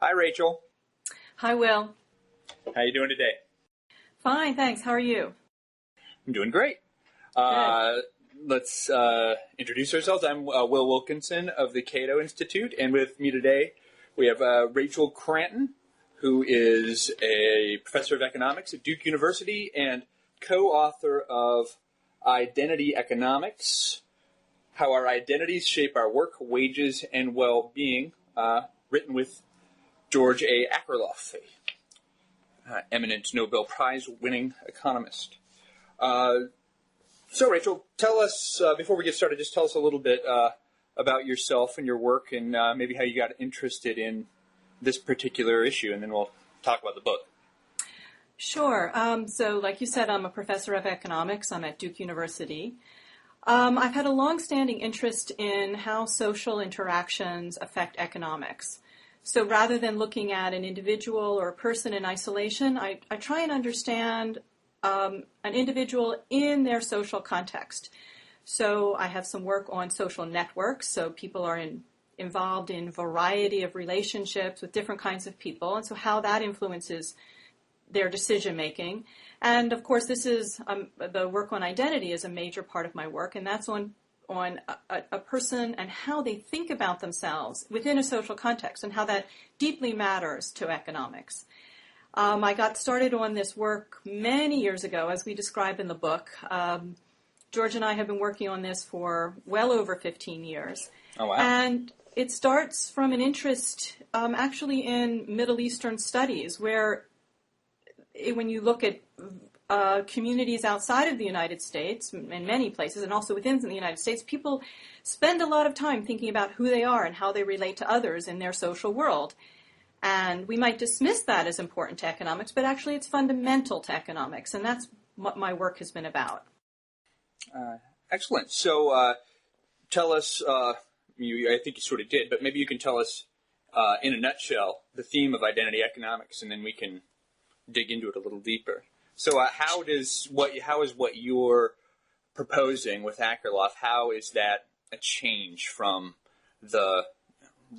Hi, Rachel. Hi, Will. How you doing today? Fine, thanks. How are you? I'm doing great. Let's introduce ourselves. I'm Will Wilkinson of the Cato Institute, and with me today we have Rachel Kranton, who is a professor of economics at Duke University and co-author of Identity Economics, How Our Identities Shape Our Work, Wages, and Well-Being, written with George A. Akerlof, an eminent Nobel Prize-winning economist. So, Rachel, tell us, before we get started, just tell us a little bit about yourself and your work and maybe how you got interested in this particular issue, and then we'll talk about the book. Sure. So, like you said, I'm a professor of economics. I'm at Duke University. I've had a long-standing interest in how social interactions affect economics. So rather than looking at an individual or a person in isolation, I try and understand an individual in their social context. So I have some work on social networks. So people are involved in a variety of relationships with different kinds of people, and so how that influences their decision making. And of course, this is the work on identity is a major part of my work, and that's on a person and how they think about themselves within a social context and how that deeply matters to economics. I got started on this work many years ago, as we describe in the book. George and I have been working on this for well over 15 years. Oh, wow. And it starts from an interest actually in Middle Eastern studies, where when you look at communities outside of the United States, in many places, and also within the United States, people spend a lot of time thinking about who they are and how they relate to others in their social world. And we might dismiss that as important to economics, but actually it's fundamental to economics, and that's what my work has been about. Excellent. So tell us, I think you sort of did, but maybe you can tell us in a nutshell the theme of identity economics, and then we can dig into it a little deeper. So how is what you're proposing with Akerlof, how is that a change from the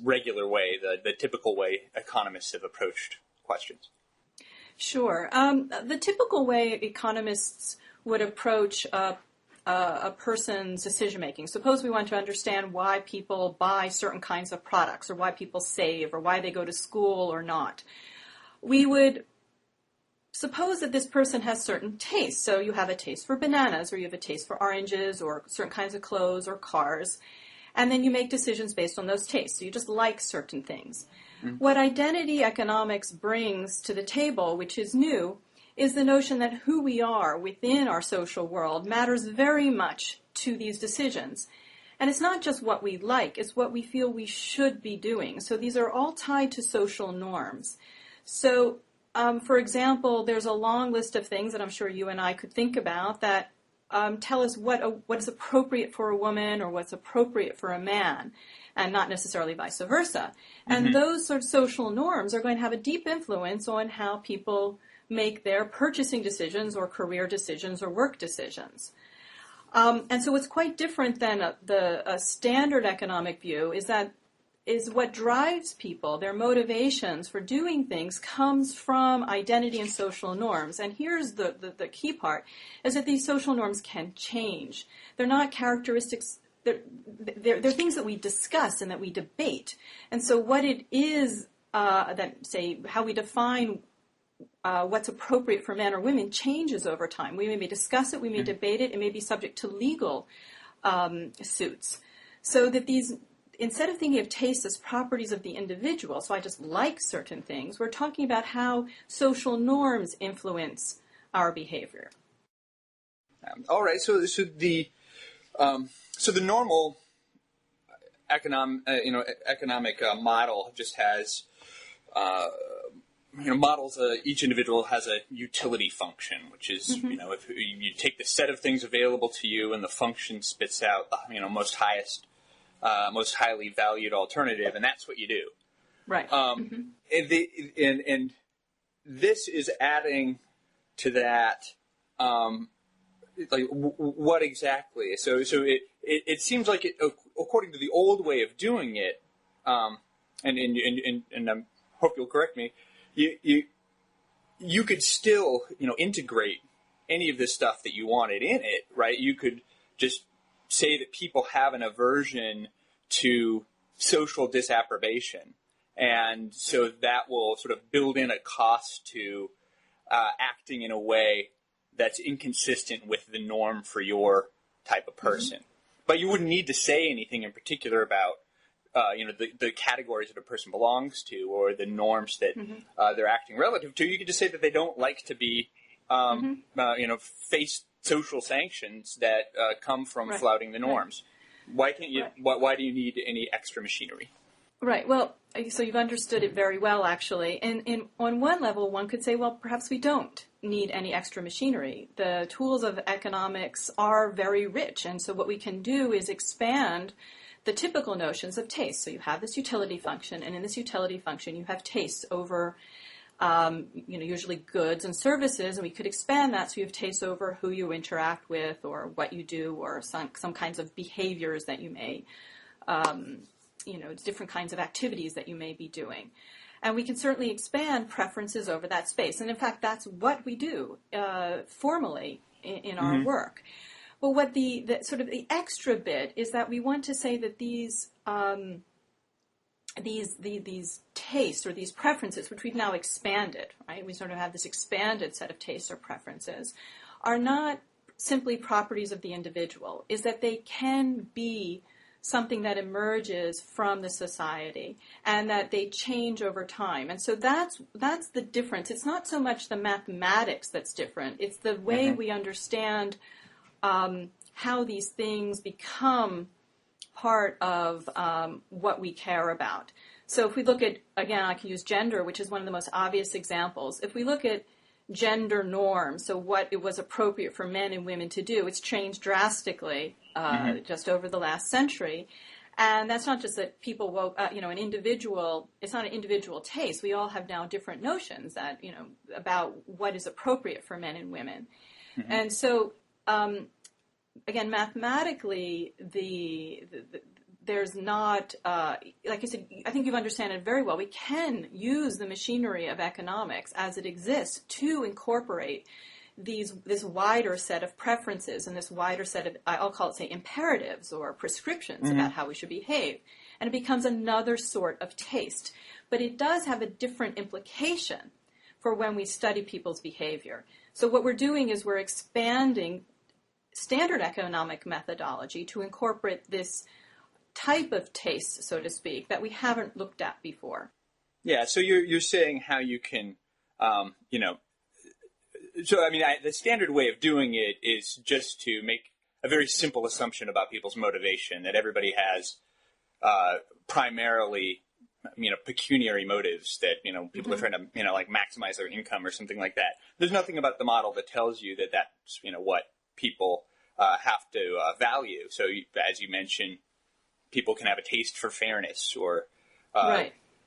regular way, the typical way economists have approached questions? Sure. The typical way economists would approach a person's decision-making. Suppose we want to understand why people buy certain kinds of products, or why people save, or why they go to school or not. We would suppose that this person has certain tastes. So you have a taste for bananas, or you have a taste for oranges, or certain kinds of clothes or cars. And then you make decisions based on those tastes. So you just like certain things. Mm-hmm. What identity economics brings to the table, which is new, is the notion that who we are within our social world matters very much to these decisions. And it's not just what we like, it's what we feel we should be doing. So these are all tied to social norms. So for example, there's a long list of things that I'm sure you and I could think about that tell us what is appropriate for a woman or what's appropriate for a man, and not necessarily vice versa. Mm-hmm. And those sort of social norms are going to have a deep influence on how people make their purchasing decisions or career decisions or work decisions. And so what's quite different than a standard economic view is what drives people, their motivations for doing things comes from identity and social norms. And here's the key part, is that these social norms can change. They're not characteristics, they're things that we discuss and that we debate. And so what it is that, say, how we define what's appropriate for men or women changes over time. We may discuss it, we may debate it, it may be subject to legal suits. So that these, instead of thinking of taste as properties of the individual, so I just like certain things, we're talking about how social norms influence our behavior. All right. So the normal economic model just has models. Each individual has a utility function, which is Mm-hmm. If you take the set of things available to you and the function spits out the most highly valued alternative, and that's what you do. Right. Mm-hmm. And this is adding to that. What exactly? So it seems like according to the old way of doing it, and I'm hope you'll correct me, you could still, integrate any of this stuff that you wanted in it, right? You could just say that people have an aversion to social disapprobation. And so that will sort of build in a cost to acting in a way that's inconsistent with the norm for your type of person. Mm-hmm. But you wouldn't need to say anything in particular about, the categories that a person belongs to or the norms that they're acting relative to. You could just say that they don't like to be, face social sanctions that come from flouting the norms. Right. Why can't you? Right. Why do you need any extra machinery? Right. Well, so you've understood it very well, actually. And on one level, one could say, well, perhaps we don't need any extra machinery. The tools of economics are very rich, and so what we can do is expand the typical notions of taste. So you have this utility function, and in this utility function, you have tastes over, usually goods and services, and we could expand that so you have tastes over who you interact with or what you do or some kinds of behaviors that you may different kinds of activities that you may be doing. And we can certainly expand preferences over that space. And in fact, that's what we do formally in our work. But what the sort of the extra bit is that we want to say that these tastes or these preferences, which we've now expanded, right? We sort of have this expanded set of tastes or preferences, are not simply properties of the individual, is that they can be something that emerges from the society and that they change over time. And so that's the difference. It's not so much the mathematics that's different. It's the way we understand how these things become part of what we care about. So if we look at, again, I can use gender, which is one of the most obvious examples. If we look at gender norms, so what it was appropriate for men and women to do, it's changed drastically just over the last century. And that's not just that people woke, an individual, it's not an individual taste. We all have now different notions that, about what is appropriate for men and women. And so, again, mathematically, there's not, like I said, I think you've understood it very well. We can use the machinery of economics as it exists to incorporate this wider set of preferences and this wider set of, I'll call it, say, imperatives or prescriptions about how we should behave. And it becomes another sort of taste. But it does have a different implication for when we study people's behavior. So what we're doing is we're expanding standard economic methodology to incorporate this type of taste, so to speak, that we haven't looked at before. Yeah, so you're saying how you can, the standard way of doing it is just to make a very simple assumption about people's motivation, that everybody has primarily, pecuniary motives, that, people are trying to, maximize their income or something like that. There's nothing about the model that tells you that that's, what people have to value. So as you mentioned, people can have a taste for fairness, or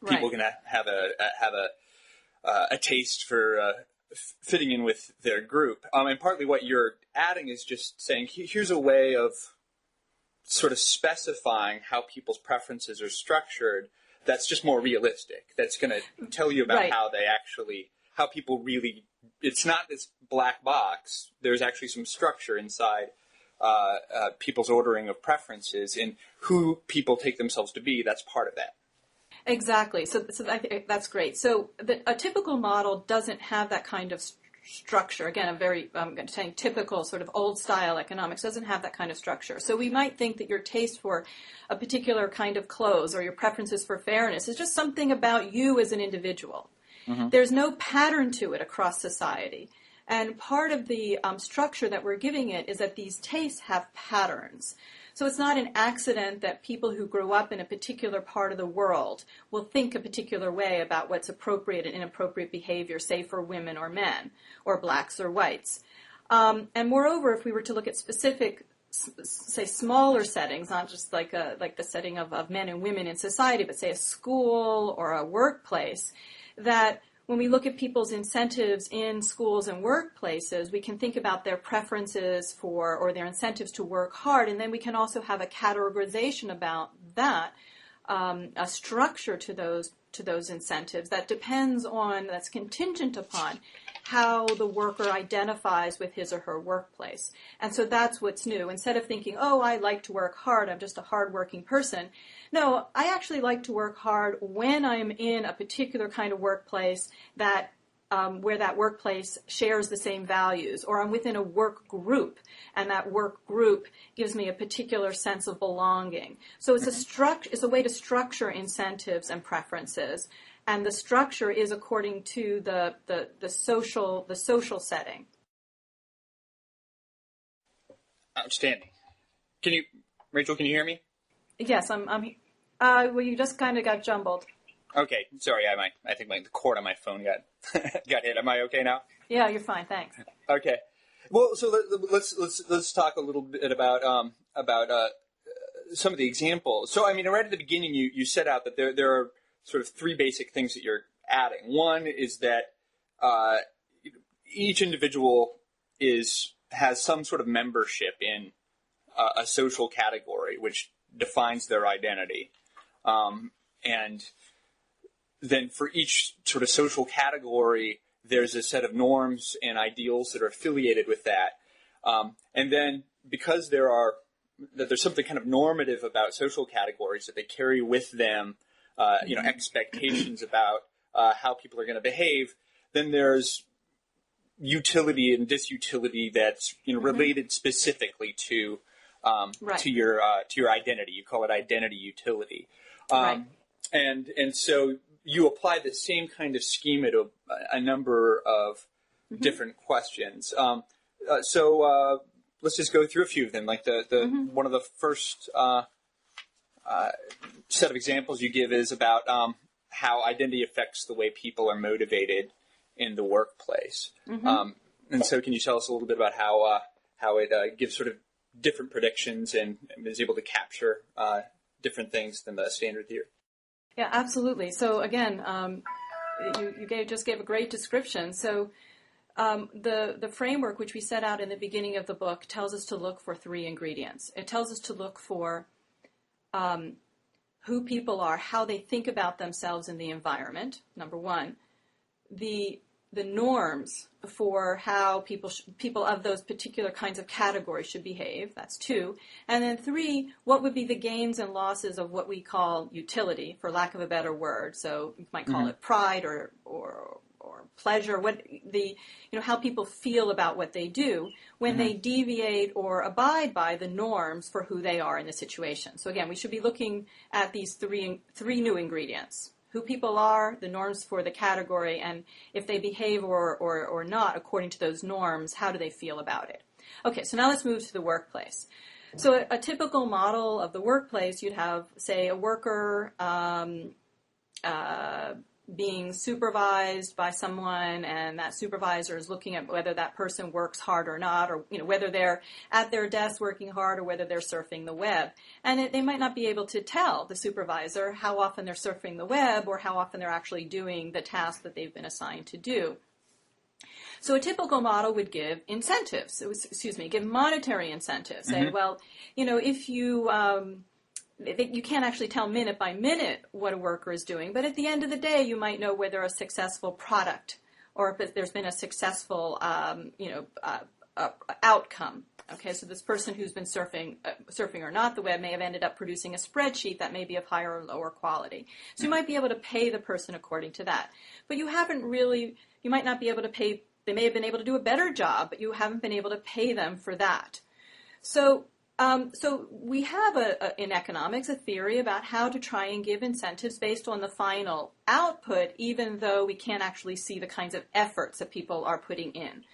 people can have a taste for fitting in with their group. And partly what you're adding is just saying, here's a way of sort of specifying how people's preferences are structured that's just more realistic. That's going to tell you about how people really, it's not this black box. There's actually some structure inside people's ordering of preferences, and who people take themselves to be. That's part of that. Exactly. So I think that's great. So a typical model doesn't have that kind of structure. Again, a very, I'm saying typical sort of old style economics doesn't have that kind of structure. So we might think that your taste for a particular kind of clothes or your preferences for fairness is just something about you as an individual. There's no pattern to it across society. And part of the structure that we're giving it is that these tastes have patterns. So it's not an accident that people who grew up in a particular part of the world will think a particular way about what's appropriate and inappropriate behavior, say for women or men, or blacks or whites. And moreover, if we were to look at specific, say, smaller settings, not just like the setting of men and women in society, but say a school or a workplace, that when we look at people's incentives in schools and workplaces, we can think about their preferences for, or their incentives to work hard, and then we can also have a categorization about that a structure to those incentives that's contingent upon how the worker identifies with his or her workplace. And so that's what's new. Instead of thinking, oh, I like to work hard, I'm just a hardworking person. No, I actually like to work hard when I'm in a particular kind of workplace that where that workplace shares the same values, or I'm within a work group, and that work group gives me a particular sense of belonging. So it's a way to structure incentives and preferences, and the structure is according to the social setting. Outstanding. Rachel, can you hear me? Yes, I'm. Well, you just kind of got jumbled. Okay, sorry. I think the cord on my phone got hit. Am I okay now? Yeah, you're fine. Thanks. Okay. Well, so let's talk a little bit about some of the examples. So, I mean, right at the beginning, you set out that there are sort of three basic things that you're adding. One is that each individual has some sort of membership in a social category, which defines their identity, and then for each sort of social category, there's a set of norms and ideals that are affiliated with that. And then because there's something kind of normative about social categories, that they carry with them, expectations about how people are going to behave, then there's utility and disutility that's related specifically to your identity. You call it identity utility. Right. And so you apply the same kind of schema to a number of different questions. So let's just go through a few of them. Like one of the first set of examples you give is about how identity affects the way people are motivated in the workplace. And so can you tell us a little bit about how it gives sort of different predictions and is able to capture different things than the standard theory? Yeah, absolutely. So again, you just gave a great description. So the framework which we set out in the beginning of the book tells us to look for three ingredients. It tells us to look for who people are, how they think about themselves in the environment, number one. The norms for how people of those particular kinds of categories should behave, that's two. And then three, what would be the gains and losses of what we call utility, for lack of a better word. So you might call it pride or pleasure, how people feel about what they do when they deviate or abide by the norms for who they are in the situation. So again, we should be looking at these three new ingredients: who people are, the norms for the category, and if they behave or not according to those norms, how do they feel about it? Okay, so now let's move to the workplace. So a typical model of the workplace, you'd have, say, a worker being supervised by someone, and that supervisor is looking at whether that person works hard or not, or whether they're at their desk working hard or whether they're surfing the web. And they might not be able to tell the supervisor how often they're surfing the web or how often they're actually doing the task that they've been assigned to do. So a typical model would give incentives, give monetary incentives. Say, well, if you can't actually tell minute by minute what a worker is doing, but at the end of the day, you might know whether a successful product or if there's been a successful, outcome. Okay, so this person who's been surfing or not the web may have ended up producing a spreadsheet that may be of higher or lower quality. So you might be able to pay the person according to that, but you might not be able to pay. They may have been able to do a better job, but you haven't been able to pay them for that. So we have in economics a theory about how to try and give incentives based on the final output, even though we can't actually see the kinds of efforts that people are putting in.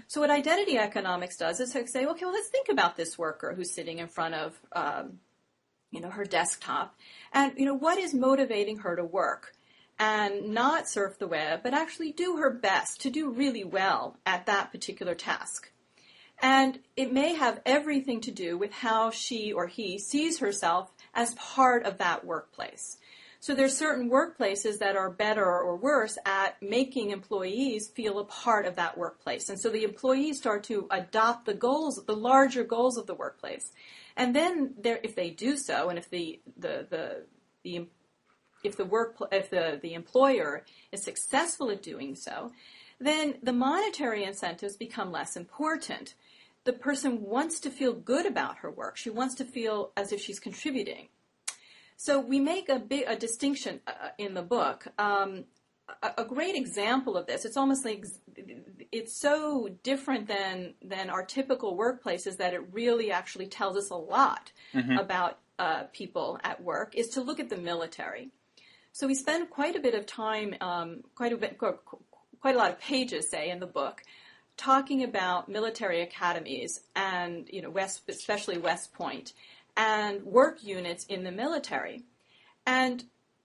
So what identity economics does is say, okay, well, let's think about this worker who's sitting in front of her desktop, and what is motivating her to work and not surf the web, but actually do her best to do really well at that particular task. And it may have everything to do with how she or he sees herself as part of that workplace. So there's certain workplaces that are better or worse at making employees feel a part of that workplace. And so the employees start to adopt the larger goals of the workplace. And then if they do so, and if the the employer is successful at doing so, then the monetary incentives become less important. The person wants to feel good about her work. She wants to feel as if she's contributing. So we make a distinction in the book. A great example of this, it's almost like it's so different than our typical workplaces that it really actually tells us a lot about people at work, is to look at the military. So we spend quite a bit of time, quite a lot of pages, say, in the book, talking about military academies and, especially West Point, and work units in the military. And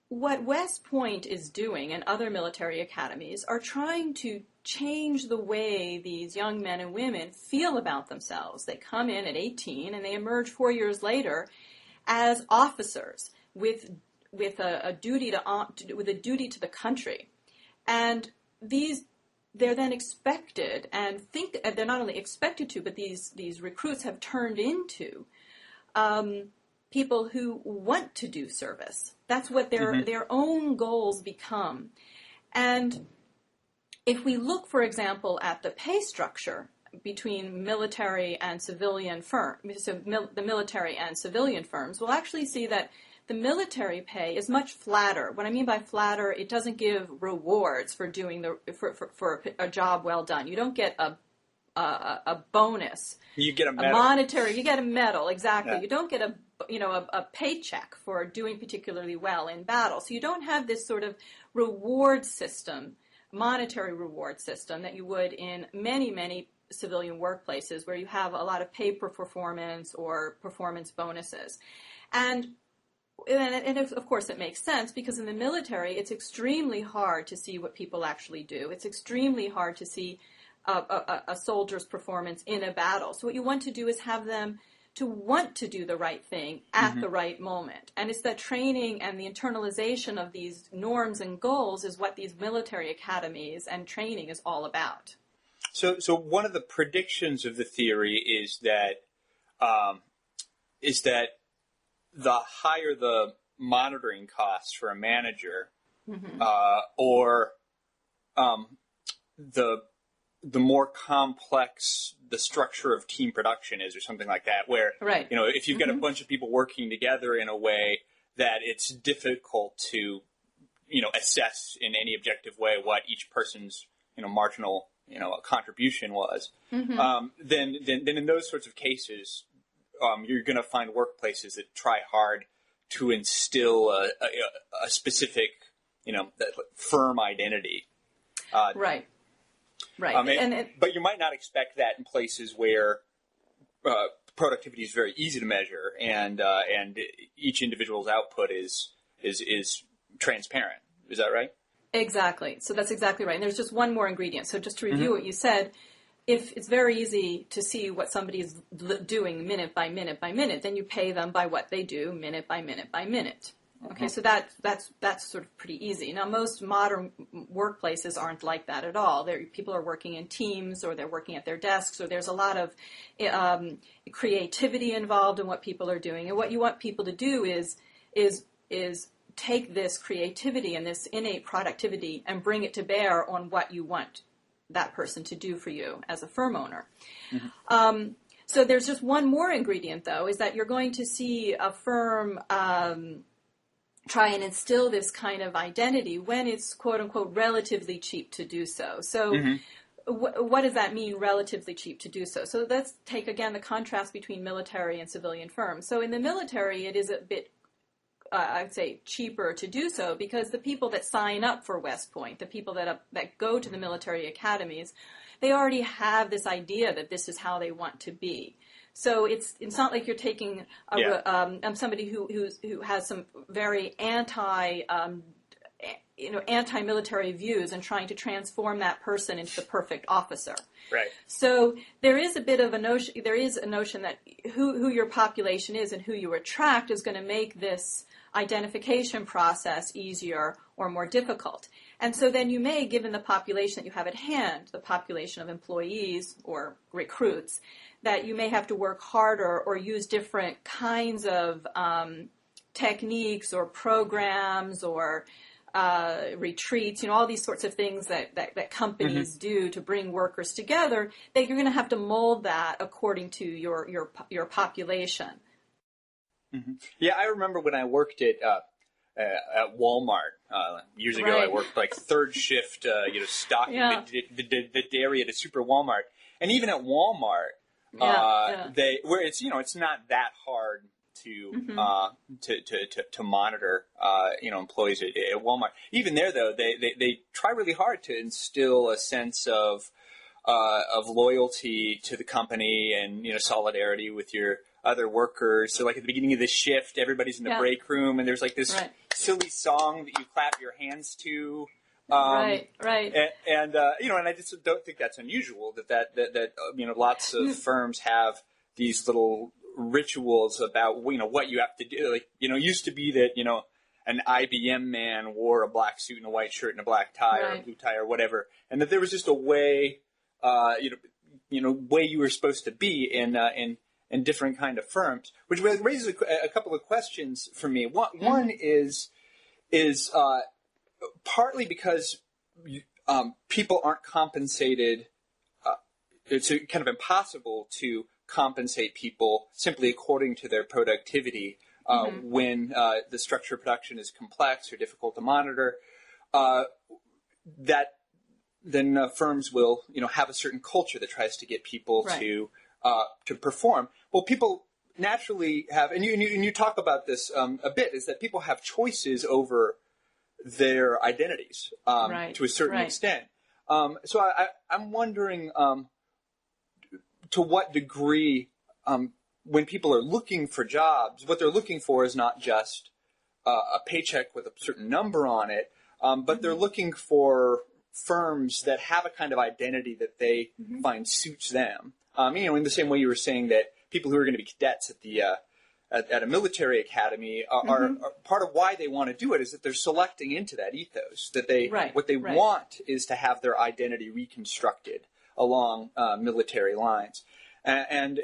what West Point is doing and other military academies are trying to change the way these young men and women feel about themselves. They come in at 18 and they emerge 4 years later as officers with a duty to the country. And they're then expected, and they're not only expected to, but these recruits have turned into people who want to do service. That's what their own goals become. And if we look, for example, at the pay structure between military and civilian firms, the military and civilian firms, we'll actually see that the military pay is much flatter. What I mean by flatter, it doesn't give rewards for doing for a job well done. You don't get a bonus. You get a medal. Monetary. You get a medal, exactly. Yeah. You don't get a paycheck for doing particularly well in battle. So you don't have this sort of reward system, monetary reward system that you would in many, many civilian workplaces where you have a lot of pay per performance or performance bonuses. And of course it makes sense, because in the military it's extremely hard to see what people actually do. It's extremely hard to see a soldier's performance in a battle. So what you want to do is have them to want to do the right thing at the right moment. And it's that training and the internalization of these norms and goals is what these military academies and training is all about. So one of the predictions of the theory is that the higher the monitoring costs for a manager, or the more complex the structure of team production is, or something like that, where, if you've got a bunch of people working together in a way that it's difficult to, assess in any objective way what each person's, marginal, contribution was, then in those sorts of cases, you're going to find workplaces that try hard to instill a specific, firm identity. Right. But you might not expect that in places where productivity is very easy to measure, and each individual's output is transparent. Is that right? Exactly. So that's exactly right. And there's just one more ingredient. So just to review what you said, if it's very easy to see what somebody is doing minute by minute by minute, then you pay them by what they do minute by minute by minute. Okay, so that's sort of pretty easy. Now, most modern workplaces aren't like that at all. People are working in teams, or they're working at their desks, or there's a lot of creativity involved in what people are doing. And what you want people to do is take this creativity and this innate productivity and bring it to bear on what you want that person to do for you as a firm owner. So there's just one more ingredient, though, is that you're going to see a firm try and instill this kind of identity when it's, quote unquote, relatively cheap to do so. So what does that mean, relatively cheap to do so? So let's take, again, the contrast between military and civilian firms. So in the military, it is a bit, I'd say, cheaper to do so, because the people that sign up for West Point, the people that go to the military academies, they already have this idea that this is how they want to be. So it's not like you're taking somebody who has some very anti-military views and trying to transform that person into the perfect officer. Right. So there is a bit of a notion. There is a notion that who your population is and who you attract is going to make this identification process easier or more difficult. And so then you may, given the population that you have at hand, the population of employees or recruits, that you may have to work harder or use different kinds of techniques or programs or retreats, all these sorts of things that companies do to bring workers together, that you're going to have to mold that according to your population. Mm-hmm. Yeah, I remember when I worked at Walmart years ago. Right. I worked like third shift, stocking the dairy at a super Walmart, and even at Walmart, where it's not that hard to monitor employees at Walmart. Even there, though, they try really hard to instill a sense of loyalty to the company and solidarity with your other workers. So like at the beginning of the shift, everybody's in the break room, and there's like this silly song that you clap your hands to. Right. And I just don't think that's unusual that lots of firms have these little rituals about what you have to do. Like used to be that an IBM man wore a black suit and a white shirt and a black tie or a blue tie or whatever, and that there was just a way way you were supposed to be in different kind of firms, which raises a couple of questions for me. One is partly because people aren't compensated. It's kind of impossible to compensate people simply according to their productivity when the structure of production is complex or difficult to monitor. Then firms will have a certain culture that tries to get people to perform. Well, people naturally have, and you talk about this a bit, is that people have choices over their identities to a certain extent. So I'm wondering to what degree, when people are looking for jobs, what they're looking for is not just a paycheck with a certain number on it, but they're looking for firms that have a kind of identity that they find suits them. In the same way you were saying that people who are going to be cadets at a military academy are part of why they want to do it is that they're selecting into that ethos. That what they want is to have their identity reconstructed along military lines, and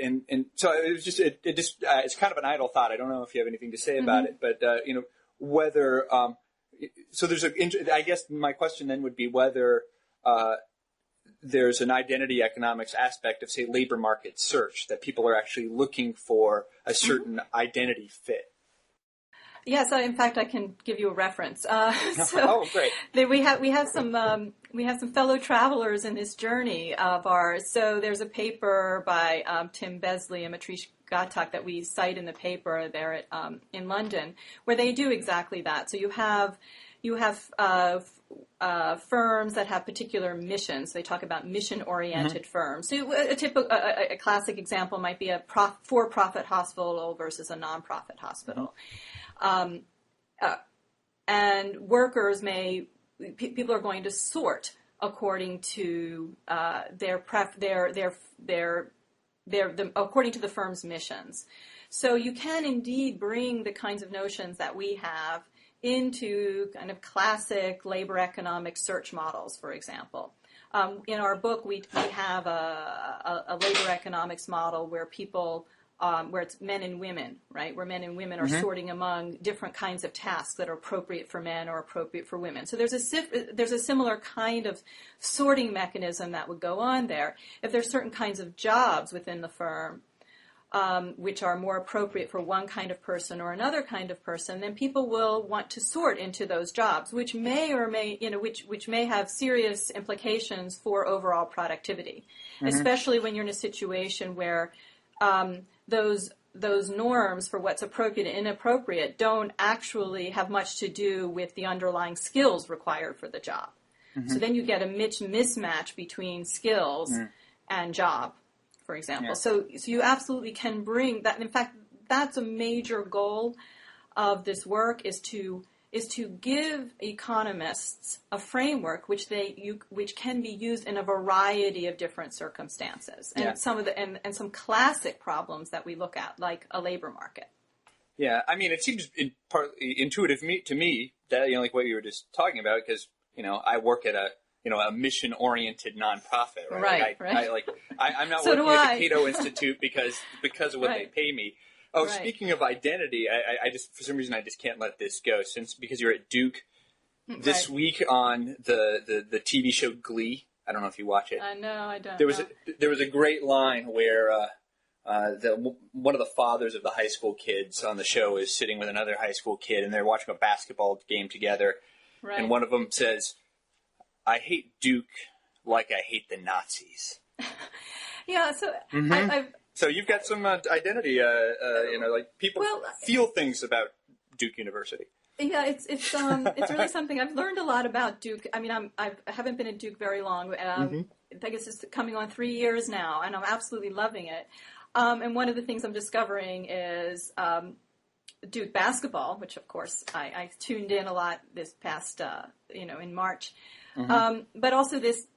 so it was just it's kind of an idle thought. I don't know if you have anything to say about it, but whether so there's I guess my question then would be whether there's an identity economics aspect of, say, labor market search, that people are actually looking for a certain identity fit. Yeah, so in fact, I can give you a reference. Oh, great! We have some fellow travelers in this journey of ours. So there's a paper by Tim Besley and Matrish Ghatak that we cite in the paper there in London, where they do exactly that. So you have firms that have particular missions. They talk about mission-oriented firms. So a classic example might be a for-profit hospital versus a non-profit hospital. And workers people are going to sort according to according to the firm's missions. So you can indeed bring the kinds of notions that we have into kind of classic labor economic search models, for example. In our book, we have a labor economics model where people, where it's men and women, right? Where men and women are sorting among different kinds of tasks that are appropriate for men or appropriate for women. So there's a similar kind of sorting mechanism that would go on there. If there's certain kinds of jobs within the firm, which are more appropriate for one kind of person or another kind of person, then people will want to sort into those jobs, which may have serious implications for overall productivity, especially when you're in a situation where those norms for what's appropriate and inappropriate don't actually have much to do with the underlying skills required for the job. So then you get a mismatch between skills and job, for example. Yeah. So you absolutely can bring that. In fact, that's a major goal of this work is to give economists a framework which can be used in a variety of different circumstances, and some classic problems that we look at, like a labor market. Yeah, I mean, it seems partly intuitive to me that like what you were just talking about, because I work at a mission-oriented nonprofit, right? Right. I'm not working at the Cato Institute because of what they pay me. Oh, Right. speaking of identity, I just, for some reason, I just can't let this go because you're at Duke this Right. week on the TV show Glee. I don't know if you watch it. No, I don't There know. was a great line where one of the fathers of the high school kids on the show is sitting with another high school kid, and they're watching a basketball game together, Right. and one of them says, "I hate Duke like I hate the Nazis." Yeah, so I've So you've got some identity, like people feel things about Duke University. yeah, it's really something I've learned a lot about Duke. I mean, I haven't been at Duke very long. I guess it's coming on 3 years now, and I'm absolutely loving it. And one of the things I'm discovering is Duke basketball, which of course I tuned in a lot this past in March, but also this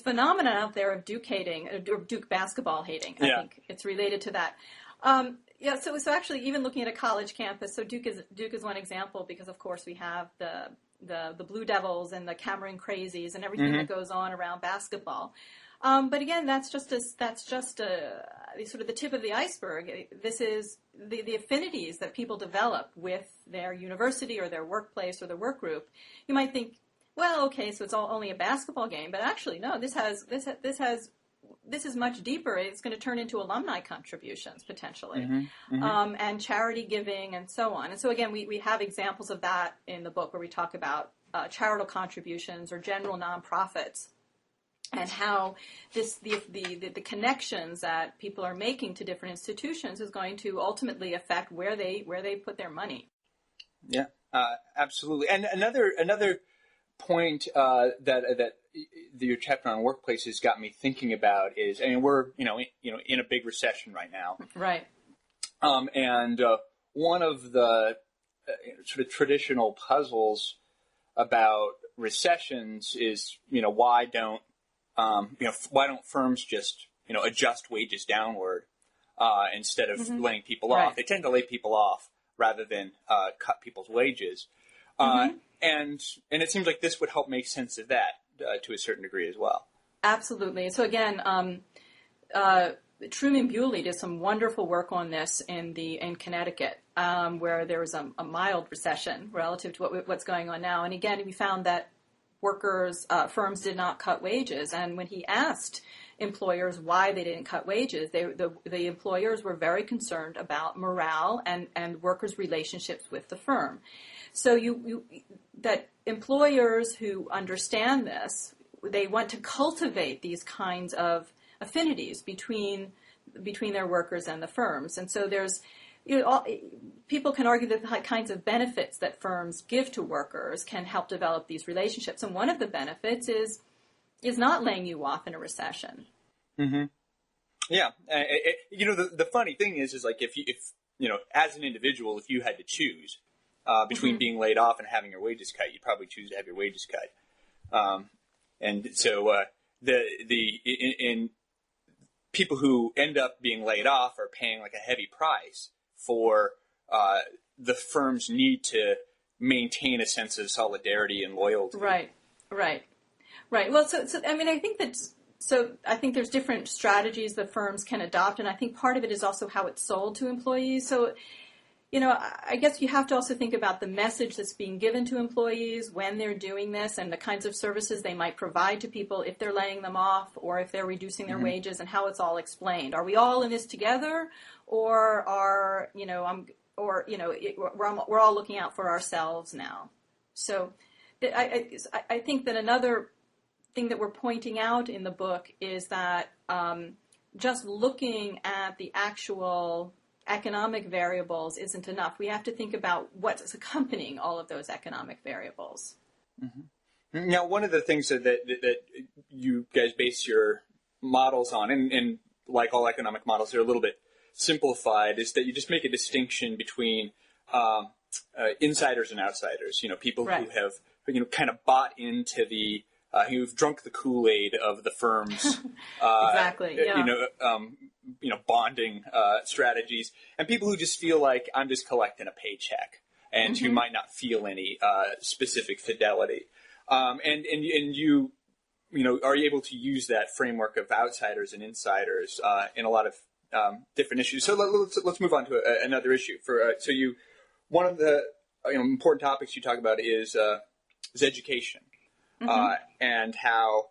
phenomenon out there of Duke hating, or Duke basketball hating. I think it's related to that. So actually, even looking at a college campus, so Duke is one example because, of course, we have the Blue Devils and the Cameron Crazies and everything that goes on around basketball. But again, that's just sort of the tip of the iceberg. This is the affinities that people develop with their university or their workplace or their work group. You might think, well, okay, so it's only a basketball game, but actually, no. This is much deeper. It's going to turn into alumni contributions potentially, and charity giving, and so on. And so again, we have examples of that in the book where we talk about charitable contributions or general nonprofits, and how the connections that people are making to different institutions is going to ultimately affect where they put their money. Yeah, absolutely. And another point that your chapter on workplaces got me thinking about is, I mean, we're in a big recession right now, right? And one of the sort of traditional puzzles about recessions is why don't firms just adjust wages downward instead of laying people off? They tend to lay people off rather than cut people's wages. And it seems like this would help make sense of that to a certain degree as well. Absolutely. So again, Truman Bewley did some wonderful work on this in Connecticut, where there was a mild recession relative to what's going on now. And again, we found that firms did not cut wages. And when he asked employers why they didn't cut wages, the employers were very concerned about morale and workers' relationships with the firm. So that employers who understand this, they want to cultivate these kinds of affinities between their workers and the firms. And so there's, people can argue that the kinds of benefits that firms give to workers can help develop these relationships. And one of the benefits is not laying you off in a recession. Yeah. The funny thing is like if as an individual, if you had to choose between being laid off and having your wages cut, you'd probably choose to have your wages cut. And so in people who end up being laid off are paying like a heavy price for the firm's need to maintain a sense of solidarity and loyalty. Right. Well, so I mean, I think there's different strategies that firms can adopt, and I think part of it is also how it's sold to employees. So, I guess you have to also think about the message that's being given to employees when they're doing this, and the kinds of services they might provide to people if they're laying them off or if they're reducing their wages, and how it's all explained. Are we all in this together, or we're all looking out for ourselves now? So, I think that another thing that we're pointing out in the book is that just looking at the actual economic variables isn't enough. We have to think about what's accompanying all of those economic variables. Now, one of the things that you guys base your models on, and like all economic models, they're a little bit simplified, is that you just make a distinction between insiders and outsiders. People who have kind of bought into the who've drunk the Kool-Aid of the firm's exactly. Yeah. Bonding strategies, and people who just feel like I'm just collecting a paycheck, and who might not feel any specific fidelity. And you are able to use that framework of outsiders and insiders in a lot of different issues. So let's move on to another issue. One of the important topics you talk about is education, and how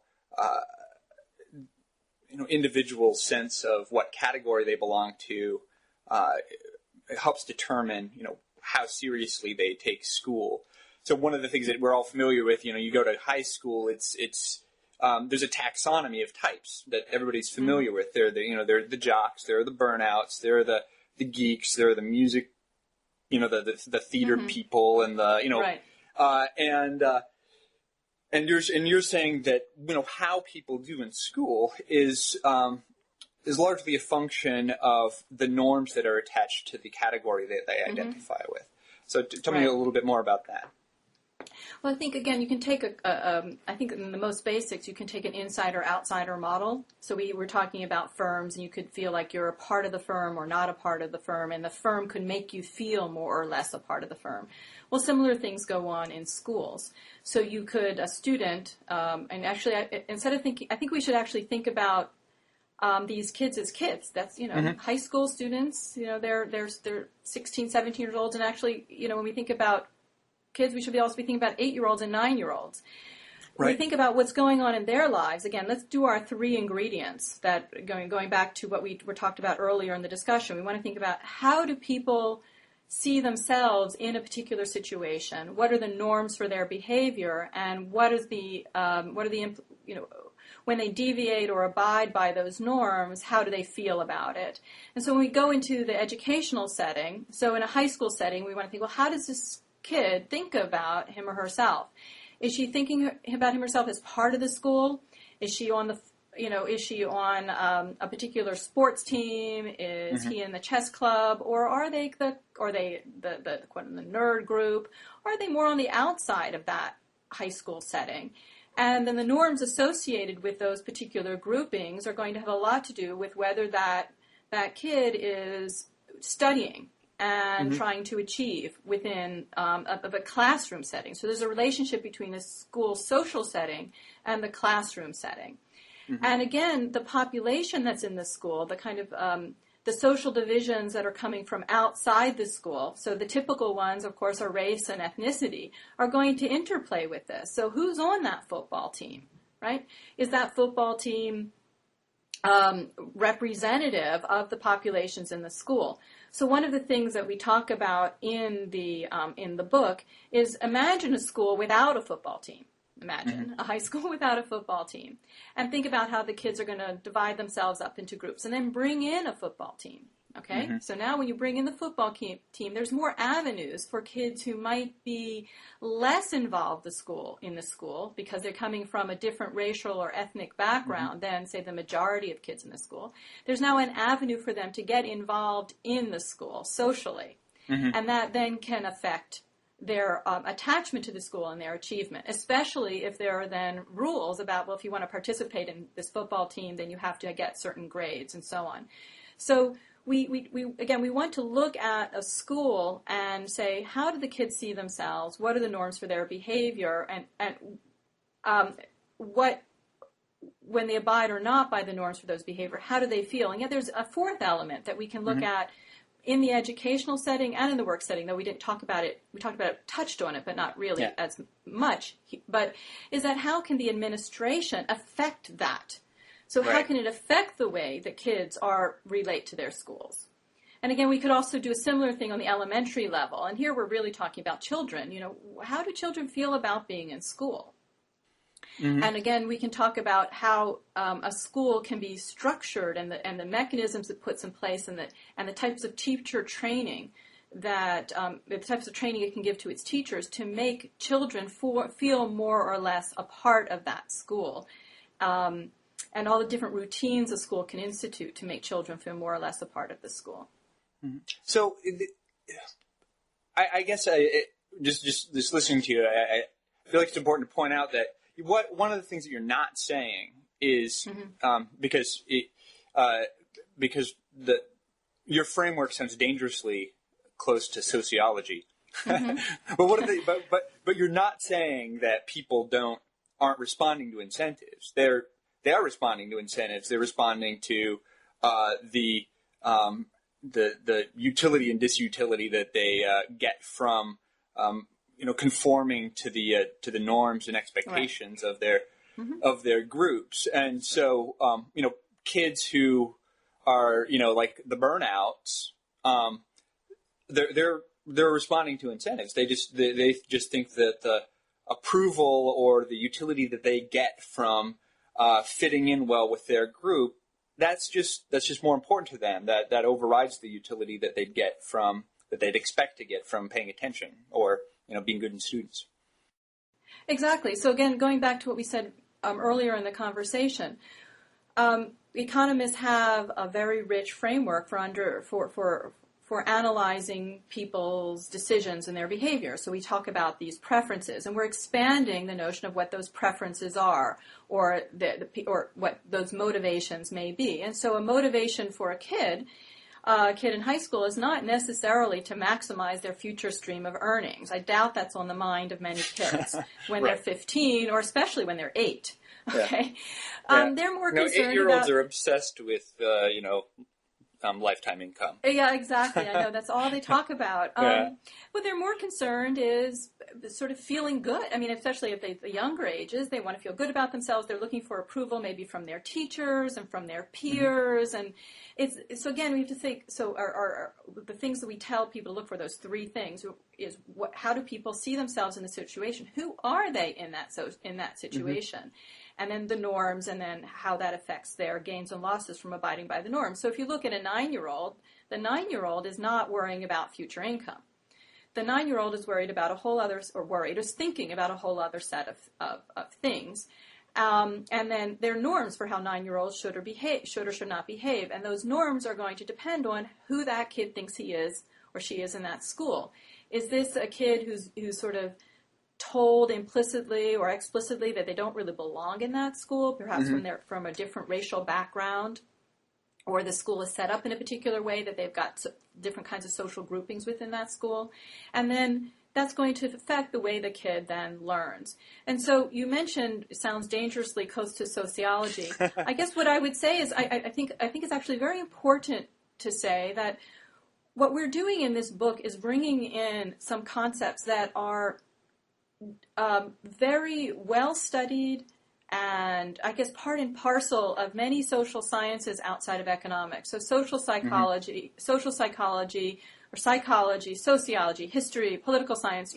individuals' sense of what category they belong to helps determine how seriously they take school. So one of the things that we're all familiar with, you go to high school, it's there's a taxonomy of types that everybody's familiar with. They're the jocks, there are the burnouts, there are the geeks, there are the music, the theater people, and and you're saying that how people do in school is largely a function of the norms that are attached to the category that they identify with. So tell me a little bit more about that. Well, I think, again, you can take I think in the most basics, you can take an insider-outsider model. So we were talking about firms, and you could feel like you're a part of the firm or not a part of the firm, and the firm could make you feel more or less a part of the firm. Well, similar things go on in schools. So you could, a student, and actually, instead of thinking, I think we should actually think about these kids as kids. That's, high school students, they're 16, 17 years old, and actually, when we think about kids, we should also be thinking about 8-year-olds and 9-year-olds. When we think about what's going on in their lives, again, let's do our 3 ingredients that going back to what we were talked about earlier in the discussion. We want to think about how do people see themselves in a particular situation? What are the norms for their behavior, and what are the when they deviate or abide by those norms, how do they feel about it? And so when we go into the educational setting, so in a high school setting, we want to think, well, how does this kid think about him or herself? Is she thinking about him or herself as part of the school? Is she on a particular sports team? Is he in the chess club, or are they the nerd group? Or are they more on the outside of that high school setting? And then the norms associated with those particular groupings are going to have a lot to do with whether that kid is studying and trying to achieve within of a classroom setting. So there's a relationship between the school social setting and the classroom setting. And again, the population that's in the school, the kind of the social divisions that are coming from outside the school, so the typical ones, of course, are race and ethnicity, are going to interplay with this. So who's on that football team, right? Is that football team representative of the populations in the school? So one of the things that we talk about in the book is imagine a school without a football team. Imagine a high school without a football team. And think about how the kids are going to divide themselves up into groups, and then bring in a football team. Okay? So now when you bring in the football team, there's more avenues for kids who might be less involved in the school because they're coming from a different racial or ethnic background than, say, the majority of kids in the school. There's now an avenue for them to get involved in the school socially. And that then can affect their attachment to the school and their achievement, especially if there are then rules about, well, if you want to participate in this football team, then you have to get certain grades and so on. So we want to look at a school and say, how do the kids see themselves? What are the norms for their behavior? And what, when they abide or not by the norms for those behavior, how do they feel? And yet there's a fourth element that we can look at in the educational setting and in the work setting, though we didn't talk about it. We talked about it, touched on it, but not really as much. But is that how can the administration affect that? So how can it affect the way that kids relate to their schools? And again, we could also do a similar thing on the elementary level. And here we're really talking about children. How do children feel about being in school? And again, we can talk about how a school can be structured and the mechanisms it puts in place and the types of teacher training that the types of training it can give to its teachers to make children feel more or less a part of that school, and all the different routines a school can institute to make children feel more or less a part of the school. So, I guess just listening to you, I feel like it's important to point out that one of the things that you're not saying is because your framework sounds dangerously close to sociology. But you're not saying that people aren't responding to incentives. They are responding to incentives. They're responding to the the utility and disutility that they get from conforming to the norms and expectations of their groups. And so kids who are like the burnouts, they're responding to incentives. They just think that the approval or the utility that they get from fitting in well with their group, that's just more important to them. That overrides the utility that they'd expect to get from paying attention or being good students. Exactly. So again, going back to what we said earlier in the conversation, economists have a very rich framework for analyzing people's decisions and their behavior. So we talk about these preferences, and we're expanding the notion of what those preferences are, or what those motivations may be. And so a motivation for a kid in high school is not necessarily to maximize their future stream of earnings. I doubt that's on the mind of many kids when Right. they're 15, or especially when they're 8. Okay, Yeah. they're more concerned 8-year-olds about. are obsessed with lifetime income. Yeah, exactly. I know that's all they talk about. What they're more concerned is sort of feeling good. I mean, especially at the younger ages, they want to feel good about themselves. They're looking for approval, maybe from their teachers and from their peers. And so again, we have to think. So, the things that we tell people to look for, those 3 things, is how do people see themselves in the situation? Who are they in that situation? And then the norms, and then how that affects their gains and losses from abiding by the norms. So if you look at a 9-year-old, the 9-year-old is not worrying about future income. The 9-year-old is worried about is thinking about a whole other set of things. And then there are norms for how 9-year-olds should or should not behave. And those norms are going to depend on who that kid thinks he is or she is in that school. Is this a kid who's sort of told implicitly or explicitly that they don't really belong in that school, perhaps when they're from a different racial background, or the school is set up in a particular way that they've got different kinds of social groupings within that school, and then that's going to affect the way the kid then learns. And so you mentioned, it sounds dangerously close to sociology. I guess what I would say is I think it's actually very important to say that what we're doing in this book is bringing in some concepts that are very well studied, and I guess part and parcel of many social sciences outside of economics. So social psychology, or psychology, sociology, history, political science,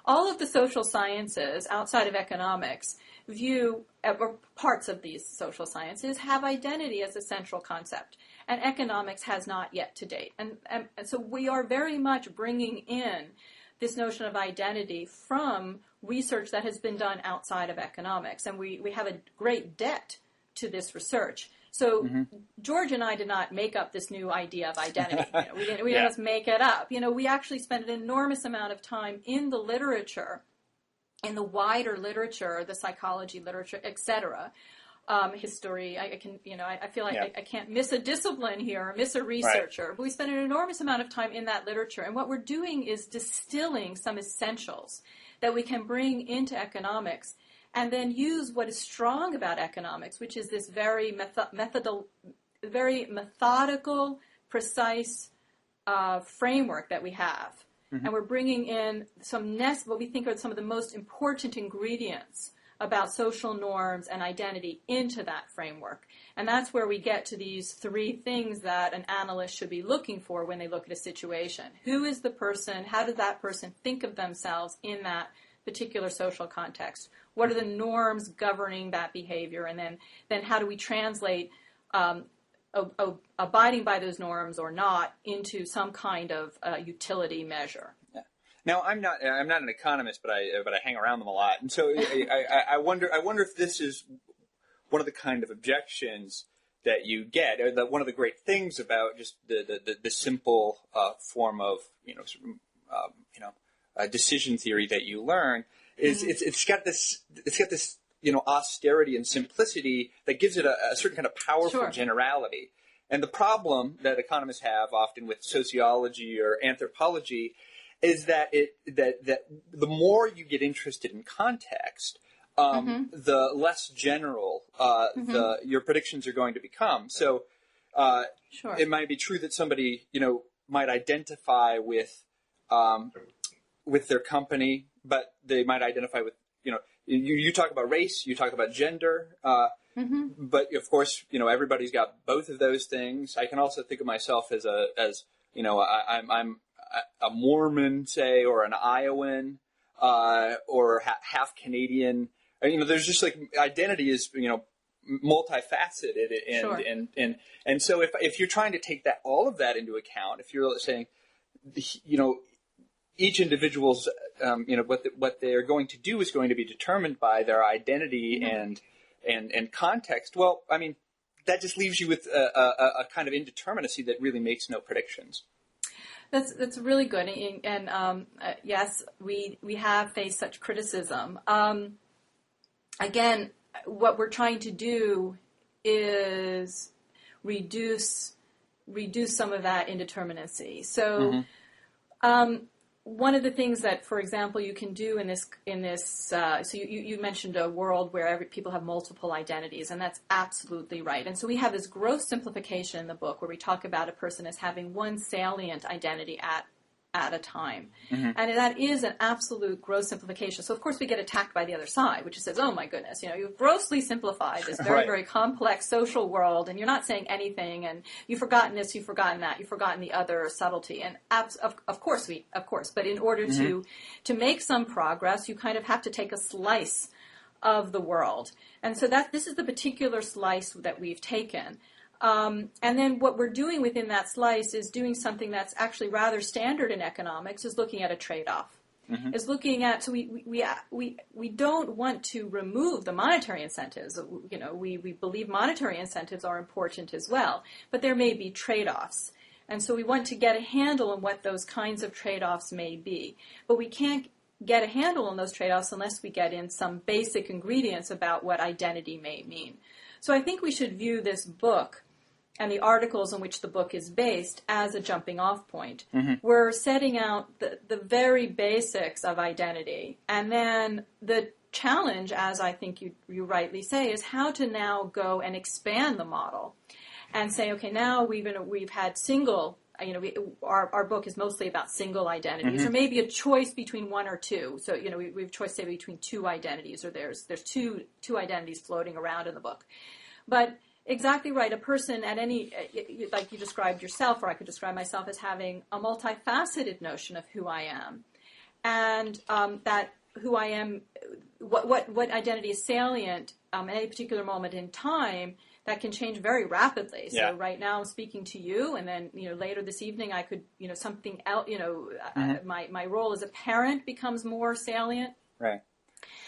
all of the social sciences outside of economics or parts of these social sciences have identity as a central concept, and economics has not yet to date. And so we are very much bringing in this notion of identity from research that has been done outside of economics. And we have a great debt to this research. So George and I did not make up this new idea of identity. We didn't just make it up. We actually spent an enormous amount of time in the literature, in the wider literature, the psychology literature, etc., history. I feel like I can't miss a discipline here or miss a researcher. Right. But we spend an enormous amount of time in that literature. And what we're doing is distilling some essentials that we can bring into economics, and then use what is strong about economics, which is this very methodical, precise framework that we have. And we're bringing in what we think are some of the most important ingredients about social norms and identity into that framework. And that's where we get to these 3 things that an analyst should be looking for when they look at a situation. Who is the person? How does that person think of themselves in that particular social context? What are the norms governing that behavior? And then how do we translate abiding by those norms or not into some kind of utility measure? Now, I'm not an economist, but I hang around them a lot, and so I wonder if this is one of the kind of objections that you get, or that one of the great things about just the simple form of decision theory that you learn is it's got this austerity and simplicity that gives it a certain kind of powerful generality. And the problem that economists have often with sociology or anthropology is that that the more you get interested in context, the less general your predictions are going to become. So Sure. It might be true that somebody, might identify with their company, but they might identify with, you talk about race, you talk about gender, but of course, everybody's got both of those things. I can also think of myself as I'm a Mormon, say, or an Iowan, or half Canadian. There's just like identity is, multifaceted, and Sure. and so if you're trying to take all of that into account, if you're saying, each individual's, what they're going to do is going to be determined by their identity and context. Well, I mean, that just leaves you with a kind of indeterminacy that really makes no predictions. That's really good, and yes, we have faced such criticism. Again, what we're trying to do is reduce some of that indeterminacy. So, one of the things that, for example, you can do in this, so you mentioned a world where people have multiple identities, and that's absolutely right. And so we have this gross simplification in the book where we talk about a person as having one salient identity at a time. And that is an absolute gross simplification. So, of course, we get attacked by the other side, which says, oh, my goodness, you've grossly simplified this very, very complex social world, and you're not saying anything, and you've forgotten this, you've forgotten that, you've forgotten the other subtlety. And of course, but in order to make some progress, you kind of have to take a slice of the world. And so this is the particular slice that we've taken. And then what we're doing within that slice is doing something that's actually rather standard in economics, is looking at a trade-off. Is looking at, so we don't want to remove the monetary incentives. We believe monetary incentives are important as well, but there may be trade-offs. And so we want to get a handle on what those kinds of trade-offs may be. But we can't get a handle on those trade-offs unless we get in some basic ingredients about what identity may mean. So I think we should view this book and the articles on which the book is based as a jumping off point. We're setting out the very basics of identity. And then the challenge, as I think you rightly say, is how to now go and expand the model and say, okay, now we've had single, our book is mostly about single identities, or maybe a choice between one or two. So, we've choice, say, between two identities, or there's two identities floating around in the book. But exactly right. A person at any, like you described yourself, or I could describe myself as having a multifaceted notion of who I am, and that who I am, what identity is salient at any particular moment in time, that can change very rapidly. So right now I'm speaking to you, and then later this evening I could something else. My role as a parent becomes more salient. Right.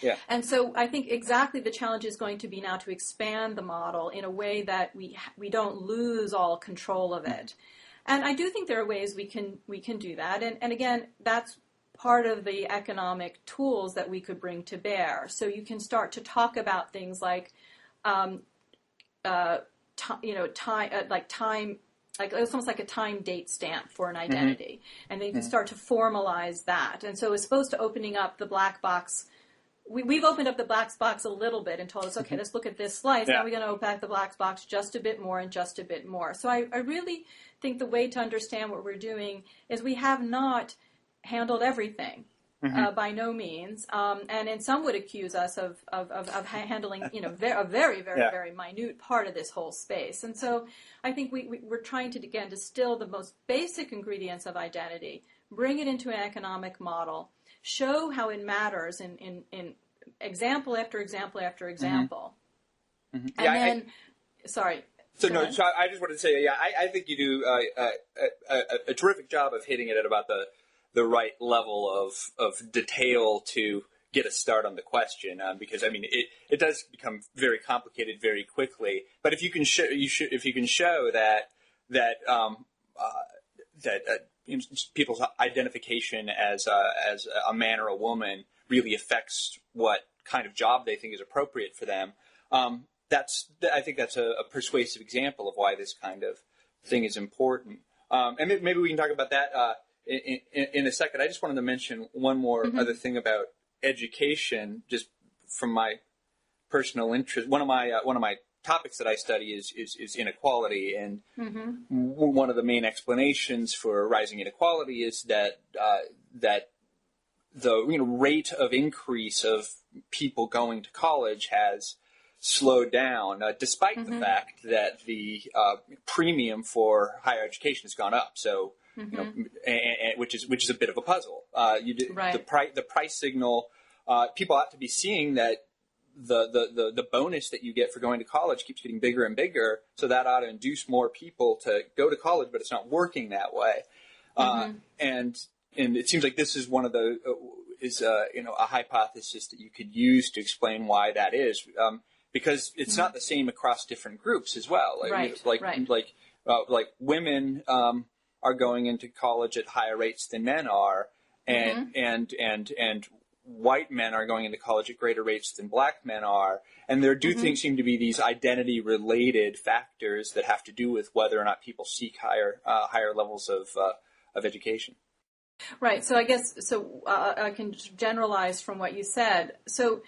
Yeah. And so I think exactly the challenge is going to be now to expand the model in a way that we don't lose all control of it. And I do think there are ways we can do that. And again, that's part of the economic tools that we could bring to bear. So you can start to talk about things like time, like it's almost like a time date stamp for an identity. And then you can start to formalize that. And so as opposed to opening up the black box, we've opened up the black box a little bit and told us, okay, let's look at this slice. Now we're going to open up the black box just a bit more and just a bit more. So I really think the way to understand what we're doing is we have not handled everything. By no means, and some would accuse us of handling, a very, very minute part of this whole space. And so I think we're trying to, again, distill the most basic ingredients of identity, bring it into an economic model, show how it matters in example after example after example. And then, sorry. So I just wanted to say, I think you do a terrific job of hitting it at about the right level of detail to get a start on the question, because I mean it does become very complicated very quickly. But if you can show that people's identification as a man or a woman really affects what kind of job they think is appropriate for them, I think that's a persuasive example of why this kind of thing is important. And maybe we can talk about that in a second. I just wanted to mention one more other thing about education, just from my personal interest. One of my topics that I study is inequality, and one of the main explanations for rising inequality is that the rate of increase of people going to college has slowed down, despite the fact that the premium for higher education has gone up. So, which is a bit of a puzzle. The price signal. People ought to be seeing that the bonus that you get for going to college keeps getting bigger and bigger. So that ought to induce more people to go to college, but it's not working that way. And it seems like this is one of the a hypothesis that you could use to explain why that is, because it's not the same across different groups as well. Like women are going into college at higher rates than men are, and white men are going into college at greater rates than black men are, and there seem to be these identity-related factors that have to do with whether or not people seek higher levels of education. Right. So I guess I can generalize from what you said. So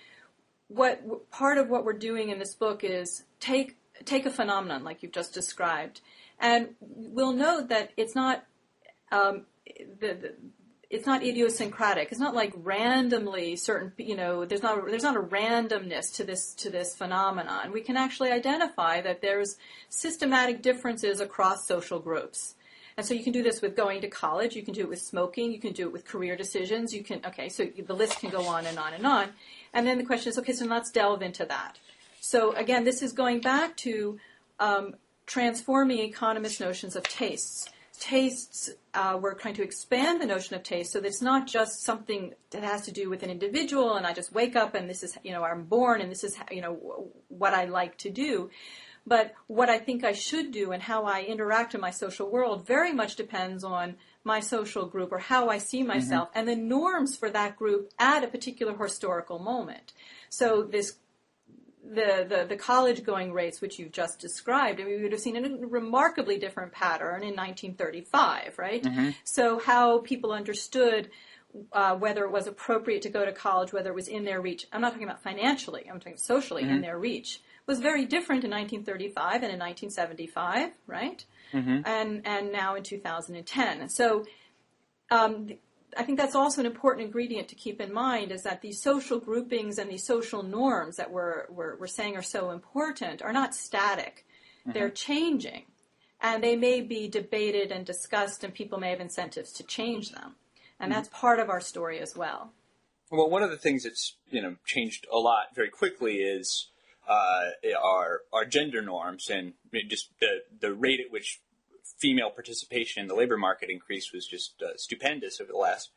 what part of what we're doing in this book is take a phenomenon like you've just described, and we'll note that it's not it's not idiosyncratic. It's not like randomly certain. There's not a randomness to this phenomenon. We can actually identify that there's systematic differences across social groups. And so you can do this with going to college, you can do it with smoking, you can do it with career decisions, so the list can go on and on and on. And then the question is, okay, so let's delve into that. So again, this is going back to transforming economist notions of tastes. We're trying to expand the notion of taste so that it's not just something that has to do with an individual and I just wake up and this is, I'm born and this is, what I like to do. But what I think I should do and how I interact in my social world very much depends on my social group or how I see myself and the norms for that group at a particular historical moment. So the college going rates, which you've just described, we would have seen a remarkably different pattern in 1935, right? So how people understood whether it was appropriate to go to college, whether it was in their reach. I'm not talking about financially, I'm talking socially in their reach. Was very different in 1935 and in 1975, right? And now in 2010. So I think that's also an important ingredient to keep in mind is that these social groupings and these social norms that we're saying are so important are not static. They're changing. And they may be debated and discussed and people may have incentives to change them. And that's part of our story as well. Well, one of the things that's changed a lot very quickly is our gender norms, and just the rate at which female participation in the labor market increased was just stupendous over the last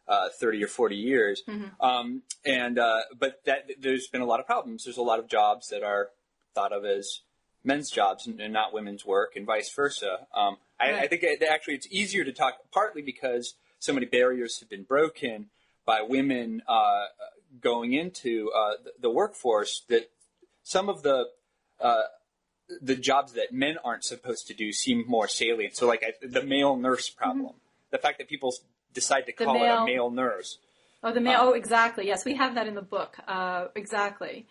30 or 40 years. But there's been a lot of problems. There's a lot of jobs that are thought of as men's jobs and not women's work, and vice versa. I think actually it's easier to talk, partly because so many barriers have been broken by women going into the workforce, that some of the jobs that men aren't supposed to do seem more salient. So like the male nurse problem, the fact that people decide to call it a male nurse. Exactly. Yes, we have that in the book. Exactly.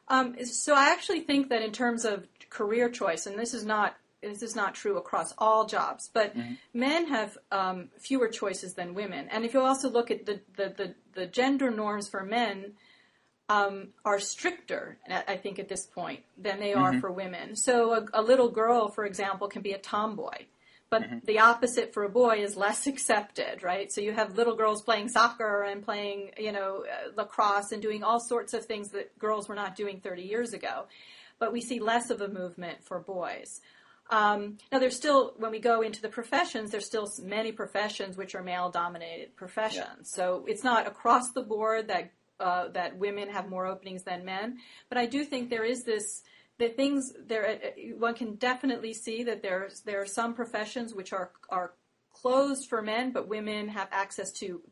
So I actually think that in terms of career choice, and this is not true across all jobs, but men have fewer choices than women. And if you also look at the gender norms for men are stricter, I think, at this point than they are for women. So a little girl, for example, can be a tomboy, but the opposite for a boy is less accepted, right? So you have little girls playing soccer and playing, lacrosse and doing all sorts of things that girls were not doing 30 years ago. But we see less of a movement for boys. Now, there's still, when we go into the professions, there's still many professions which are male-dominated professions. Yeah. So it's not across the board that women have more openings than men. But I do think there is one can definitely see that there are some professions which are closed for men, but women have access to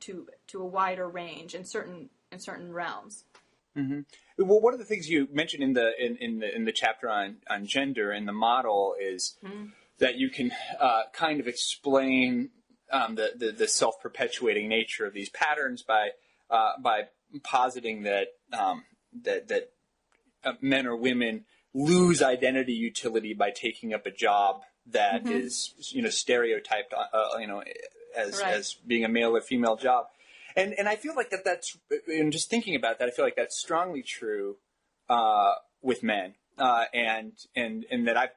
a wider range in certain realms. Well, one of the things you mentioned in the chapter on gender in the model is that you can kind of explain the self-perpetuating nature of these patterns by positing that men or women lose identity utility by taking up a job that is, stereotyped, as being a male or female job. And I feel like that's, in just thinking about that, I feel like that's strongly true with men. And that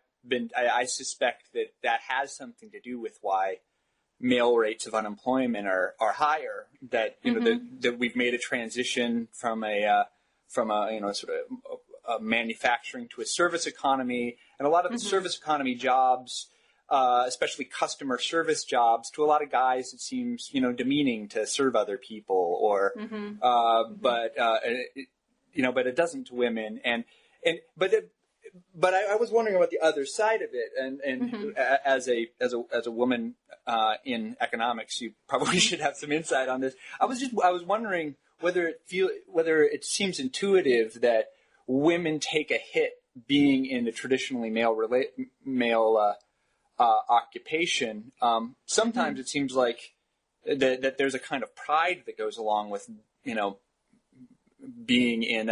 I suspect that has something to do with why male rates of unemployment are higher. That that we've made a transition from a manufacturing to a service economy, and a lot of the service economy jobs, especially customer service jobs, to a lot of guys it seems demeaning to serve other people, or but it doesn't to women, but I was wondering about the other side of it, and as a woman in economics, you probably should have some insight on this. I was wondering whether it seems intuitive that women take a hit being in the traditionally male occupation. Sometimes it seems like that there's a kind of pride that goes along with being in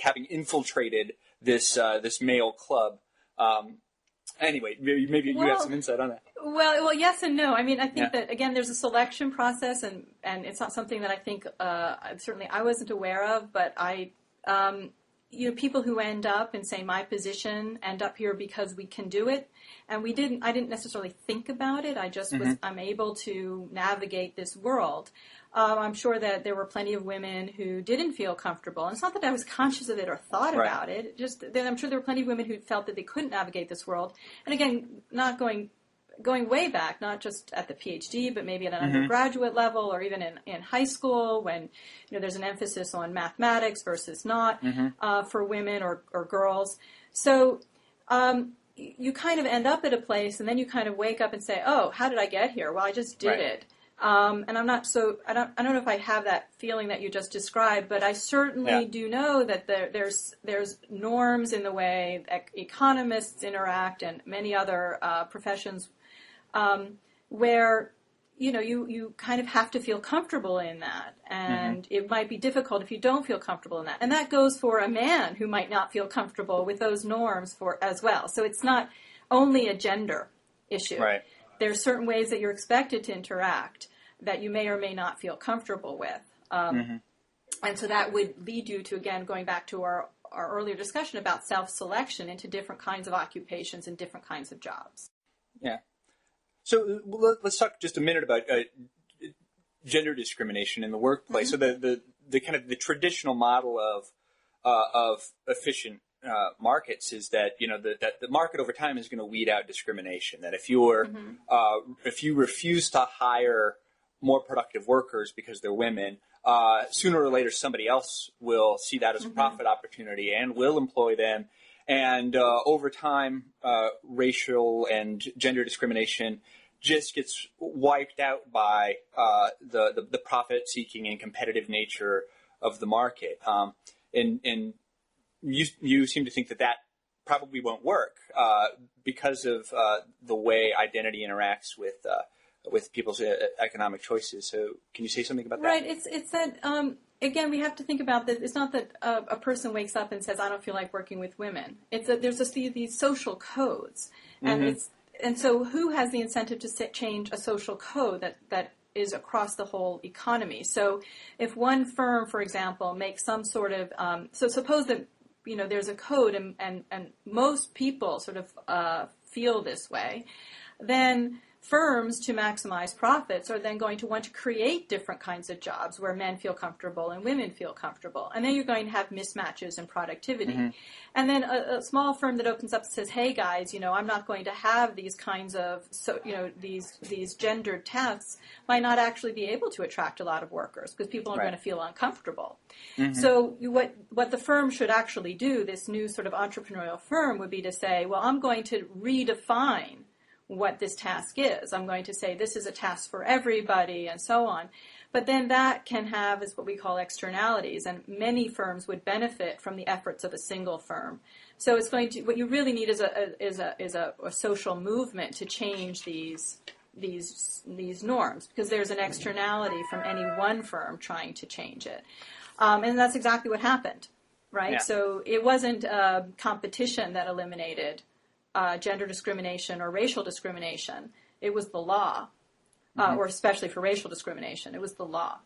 having infiltrated this male club. Anyway, maybe you have some insight on that. Well, yes and no. I mean, I think that, again, there's a selection process, and it's not something that I think certainly I wasn't aware of, but people who end up in, say, my position end up here because we can do it, and I didn't necessarily think about it. I just I'm able to navigate this world. I'm sure that there were plenty of women who didn't feel comfortable. And it's not that I was conscious of it or thought about it. Just then I'm sure there were plenty of women who felt that they couldn't navigate this world. And again, not going way back, not just at the PhD, but maybe at an undergraduate level, or even in high school, when there's an emphasis on mathematics versus not for women or girls. So you kind of end up at a place, and then you kind of wake up and say, "Oh, how did I get here? Well, I just did it." And I'm not I don't know if I have that feeling that you just described, but I certainly do know that there's norms in the way that economists interact, and many other professions where you kind of have to feel comfortable in that, and it might be difficult if you don't feel comfortable in that, and that goes for a man who might not feel comfortable with those norms as well. So it's not only a gender issue. Right. There's certain ways that you're expected to interact that you may or may not feel comfortable with. And so that would lead you to, again, going back to our earlier discussion about self-selection into different kinds of occupations and different kinds of jobs. Yeah. So let's talk just a minute about gender discrimination in the workplace. So the kind of the traditional model of efficient markets is that that the market over time is going to weed out discrimination. That if you refuse to hire more productive workers because they're women, sooner or later somebody else will see that as a profit opportunity and will employ them. And over time, racial and gender discrimination just gets wiped out by the profit-seeking and competitive nature of the market. And you seem to think that probably won't work because of the way identity interacts with people's economic choices. So can you say something about that? Right. It's that, again, we have to think about that. It's not that a person wakes up and says, I don't feel like working with women. It's that there's these social codes. And so who has the incentive to change a social code that is across the whole economy? So if one firm, for example, makes some sort of, so suppose that there's a code and most people sort of feel this way, then firms, to maximize profits, are then going to want to create different kinds of jobs where men feel comfortable and women feel comfortable. And then you're going to have mismatches in productivity. And then a small firm that opens up and says, hey guys, I'm not going to have these kinds of, these gendered tasks, might not actually be able to attract a lot of workers because people are going to feel uncomfortable. So what the firm should actually do, this new sort of entrepreneurial firm, would be to say, well, I'm going to redefine what this task is. I'm going to say this is a task for everybody and so on. But then that can have is what we call externalities, and many firms would benefit from the efforts of a single firm. So it's going to, what you really need is a social movement to change these norms, because there's an externality from any one firm trying to change it. And that's exactly what happened. right? Yeah. So it wasn't competition that eliminated gender discrimination or racial discrimination. It was the law, or especially for racial discrimination, it was the law.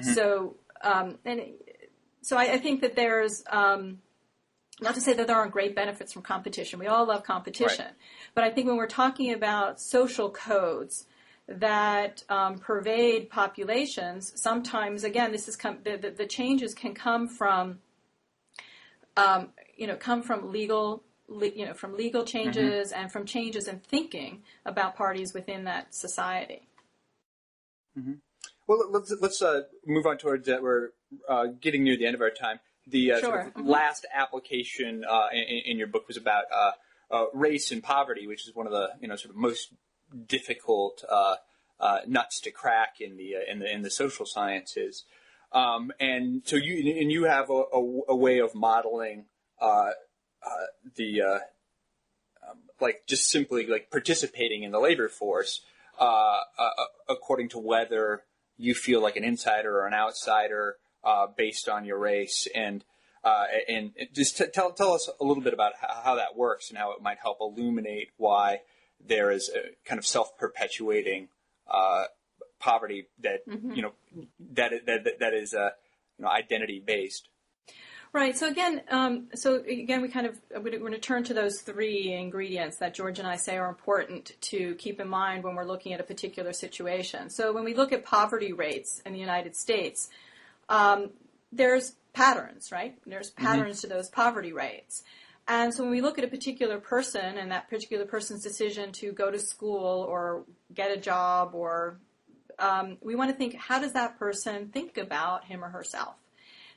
So, I think that there's, not to say that there aren't great benefits from competition. We all love competition. Right. But I think when we're talking about social codes that pervade populations, sometimes, again, this is the changes can come from, from legal changes and from changes in thinking about parties within that society. Well, let's move on towards that. We're getting near the end of our time. The sort of last application in your book was about race and poverty, which is one of the sort of most difficult nuts to crack in the social sciences. And so you have a way of modeling just simply like participating in the labor force according to whether you feel like an insider or an outsider based on your race, and just tell us a little bit about how that works and how it might help illuminate why there is a kind of self-perpetuating poverty that that is identity based. Right. So again, we kind of we're going to turn to those three ingredients that George and I say are important to keep in mind when we're looking at a particular situation. So when we look at poverty rates in the United States, there's patterns, right? There's patterns to those poverty rates. And so when we look at a particular person and that particular person's decision to go to school or get a job, or we want to think, how does that person think about him or herself?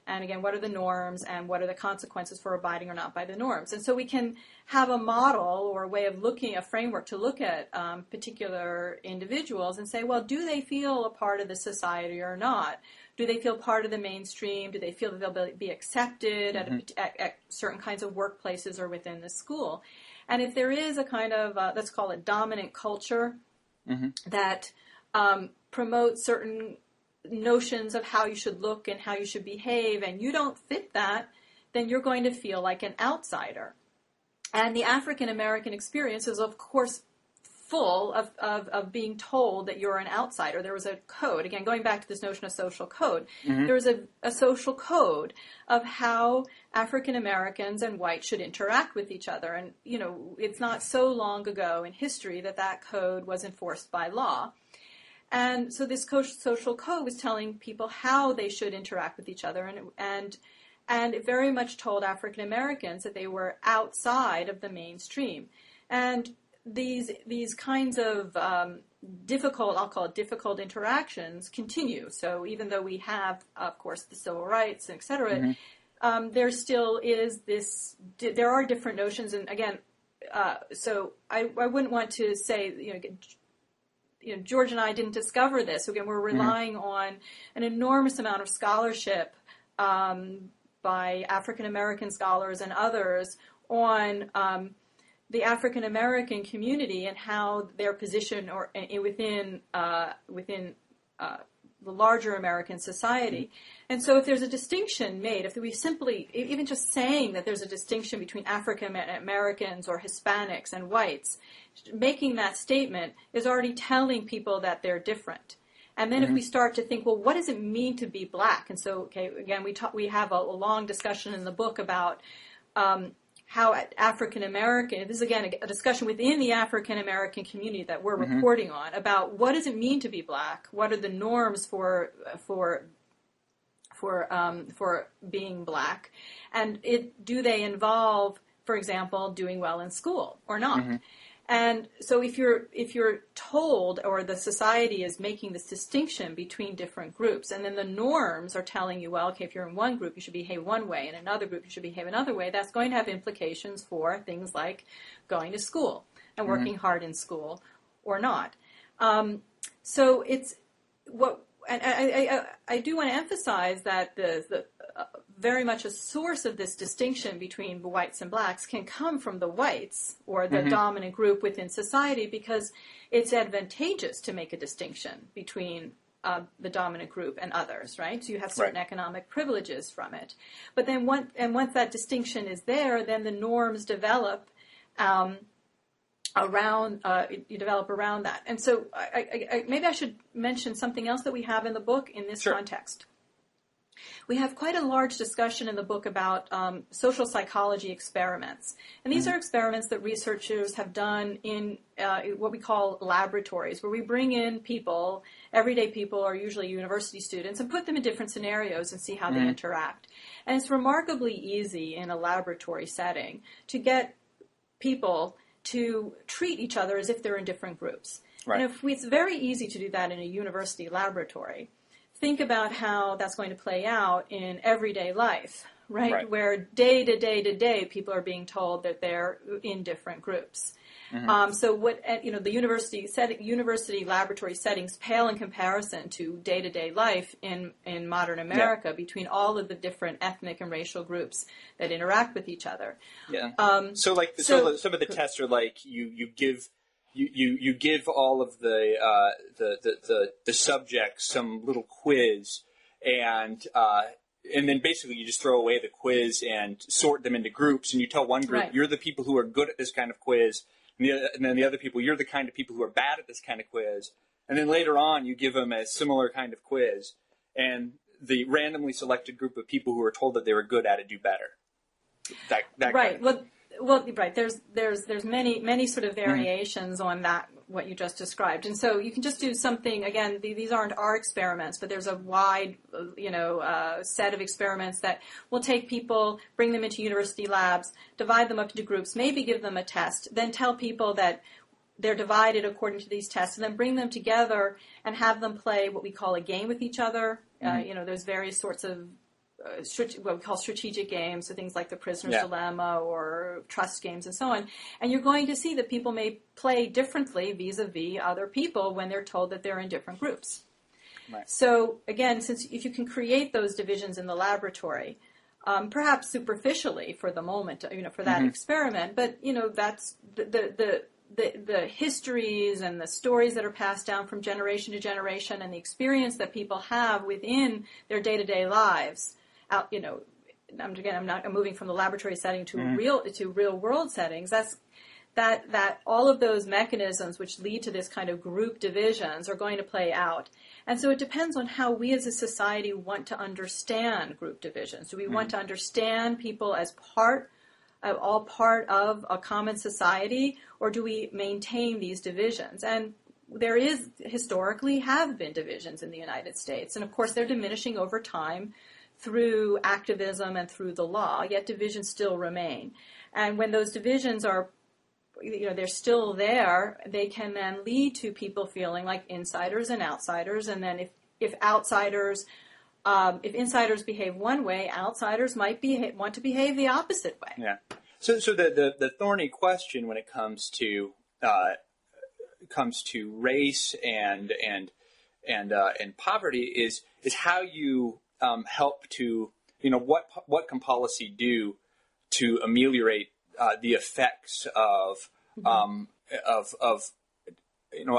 And again, what are the norms and what are the consequences for abiding or not by the norms? And so we can have a model or a way of looking, a framework to look at particular individuals and say, well, do they feel a part of the society or not? Do they feel part of the mainstream? Do they feel that they'll be accepted at certain kinds of workplaces or within the school? And if there is a kind of, let's call it dominant culture that promotes certain notions of how you should look and how you should behave, and you don't fit that, then you're going to feel like an outsider. And the African American experience is, of course, full of being told that you're an outsider. There was a code, again, going back to this notion of social code, there was a social code of how African Americans and whites should interact with each other. And, it's not so long ago in history that code was enforced by law. And so this social code was telling people how they should interact with each other, and it very much told African Americans that they were outside of the mainstream. And these kinds of difficult, I'll call it difficult interactions, continue. So even though we have, of course, the civil rights, et cetera, there still is this. There are different notions, and again, so I wouldn't want to say George and I didn't discover this. So again, we're relying on an enormous amount of scholarship by African American scholars and others on the African American community and how their position or within the larger American society. And so if there's a distinction made, if we simply, even just saying that there's a distinction between African Americans or Hispanics and whites, making that statement is already telling people that they're different. And then if we start to think, well, what does it mean to be black? And so, again, we have a long discussion in the book about how African American, this is again a discussion within the African American community that we're reporting on, about what does it mean to be black? What are the norms for being black? And do they involve, for example, doing well in school or not? And so if you're told, or the society is making this distinction between different groups, and then the norms are telling you, well, okay, if you're in one group, you should behave one way, and in another group, you should behave another way, that's going to have implications for things like going to school and working hard in school or not. So it's what, and I do want to emphasize that the very much a source of this distinction between the whites and blacks can come from the whites, or the dominant group within society, because it's advantageous to make a distinction between the dominant group and others, right? So you have certain Right. economic privileges from it. But then once that distinction is there, then the norms develop around that. And so maybe I should mention something else that we have in the book in this Sure. context. We have quite a large discussion in the book about social psychology experiments. And these are experiments that researchers have done in what we call laboratories, where we bring in people, everyday people, or usually university students, and put them in different scenarios and see how they interact. And it's remarkably easy in a laboratory setting to get people to treat each other as if they're in different groups. Right. And it's very easy to do that in a university laboratory. Think about how that's going to play out in everyday life, right? Where day to day, people are being told that they're in different groups. So what the university laboratory settings pale in comparison to day-to-day life in modern America between all of the different ethnic and racial groups that interact with each other. Yeah. So some of the tests are like you give all of the subjects some little quiz, and then basically you just throw away the quiz and sort them into groups, and you tell one group, you're the people who are good at this kind of quiz, and then the other people, you're the kind of people who are bad at this kind of quiz, and then later on you give them a similar kind of quiz, and the randomly selected group of people who are told that they were good at it do better. That right. Kind of Well, right. There's many sort of variations on that, what you just described, and so you can just do something. Again, these aren't our experiments, but there's a wide, set of experiments that will take people, bring them into university labs, divide them up into groups, maybe give them a test, then tell people that they're divided according to these tests, and then bring them together and have them play what we call a game with each other. There's various sorts of what we call strategic games, so things like the prisoner's dilemma or trust games and so on. And you're going to see that people may play differently vis-a-vis other people when they're told that they're in different groups. Right. So again, if you can create those divisions in the laboratory, perhaps superficially for the moment, for that experiment, but that's the histories and the stories that are passed down from generation to generation, and the experience that people have within their day-to-day lives. I'm moving from the laboratory setting to real world settings. That all of those mechanisms which lead to this kind of group divisions are going to play out. And so it depends on how we as a society want to understand group divisions. Do we want to understand people as part of a common society, or do we maintain these divisions? And there historically have been divisions in the United States, and of course they're diminishing over time through activism and through the law, yet divisions still remain. And when those divisions are, they're still there, they can then lead to people feeling like insiders and outsiders, and then if insiders behave one way, outsiders might want to behave the opposite way. Yeah. So the thorny question when it comes to race and poverty is how you help to what can policy do to ameliorate the effects of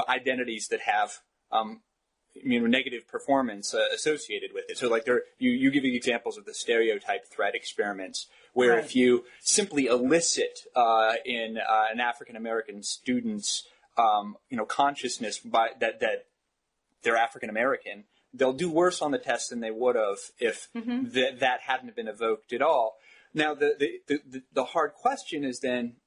identities that have negative performance associated with it. So like you give examples of the stereotype threat experiments, where if you simply elicit in an African American student's consciousness that they're African American, they'll do worse on the test than they would have if that hadn't been evoked at all. Now the hard question is then,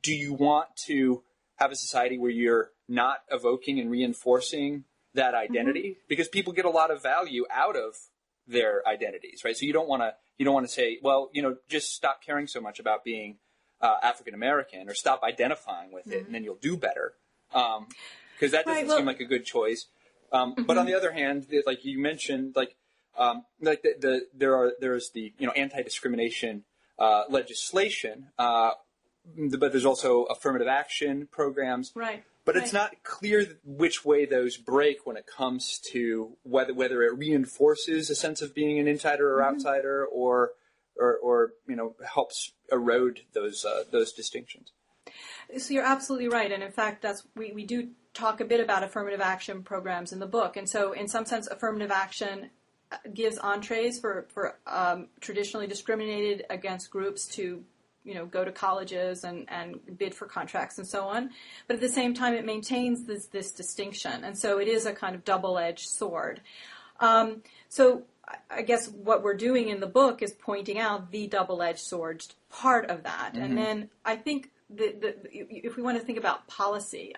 do you want to have a society where you're not evoking and reinforcing that identity? Because people get a lot of value out of their identities, right? So you don't want to say, well, just stop caring so much about being African American, or stop identifying with it, and then you'll do better. Because that doesn't seem like a good choice. But on the other hand, like you mentioned, there's the anti-discrimination legislation, but there's also affirmative action programs. Right. But it's not clear which way those break when it comes to whether it reinforces a sense of being an insider or outsider, or helps erode those distinctions. So you're absolutely right. And in fact, we do talk a bit about affirmative action programs in the book. And so in some sense, affirmative action gives entrees for traditionally discriminated against groups to go to colleges and bid for contracts and so on. But at the same time, it maintains this distinction. And so it is a kind of double-edged sword. So I guess what we're doing in the book is pointing out the double-edged sword part of that. Mm-hmm. And then I think if we want to think about policy,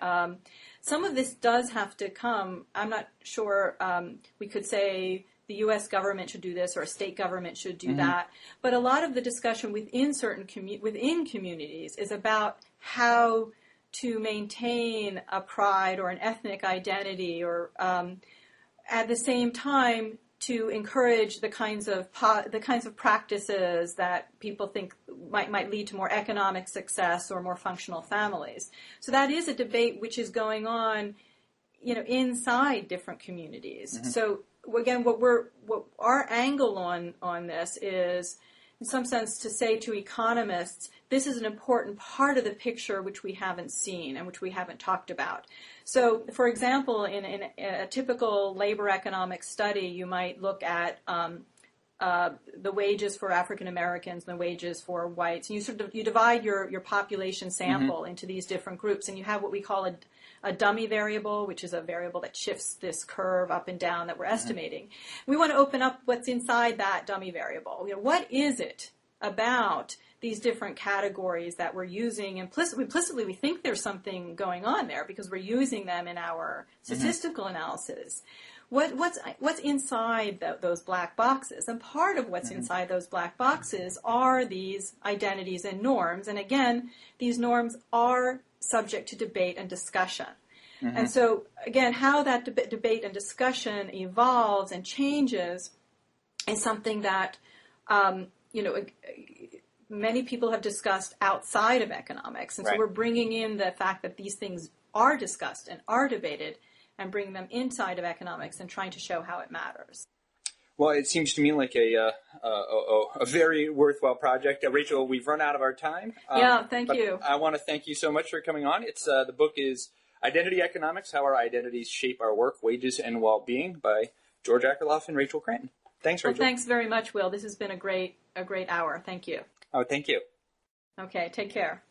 some of this does have to come. I'm not sure we could say the U.S. government should do this or a state government should do that. But a lot of the discussion within within communities is about how to maintain a pride or an ethnic identity, or at the same time to encourage the kinds of practices that people think might lead to more economic success or more functional families. So that is a debate which is going on, inside different communities. Mm-hmm. So again, what our angle on this is, in some sense, to say to economists, this is an important part of the picture which we haven't seen and which we haven't talked about. So, for example, in a typical labor economics study, you might look at the wages for African Americans and the wages for whites, and you divide your population sample into these different groups, and you have what we call a dummy variable, which is a variable that shifts this curve up and down that we're estimating. We want to open up what's inside that dummy variable. What is it about these different categories that we're using implicitly? We think there's something going on there because we're using them in our statistical analysis. What's inside those black boxes? And part of what's inside those black boxes are these identities and norms. And again, these norms are subject to debate and discussion. And so, again, how that debate and discussion evolves and changes is something that, many people have discussed outside of economics. And so we're bringing in the fact that these things are discussed and are debated and bringing them inside of economics and trying to show how it matters. Well, it seems to me like a very worthwhile project. Rachel, we've run out of our time. Thank you. I want to thank you so much for coming on. It's the book is Identity Economics: How Our Identities Shape Our Work, Wages, and Well-Being by George Akerlof and Rachel Kranton. Thanks, Rachel. Well, thanks very much, Will. This has been a great hour. Thank you. Oh, thank you. Okay, take care.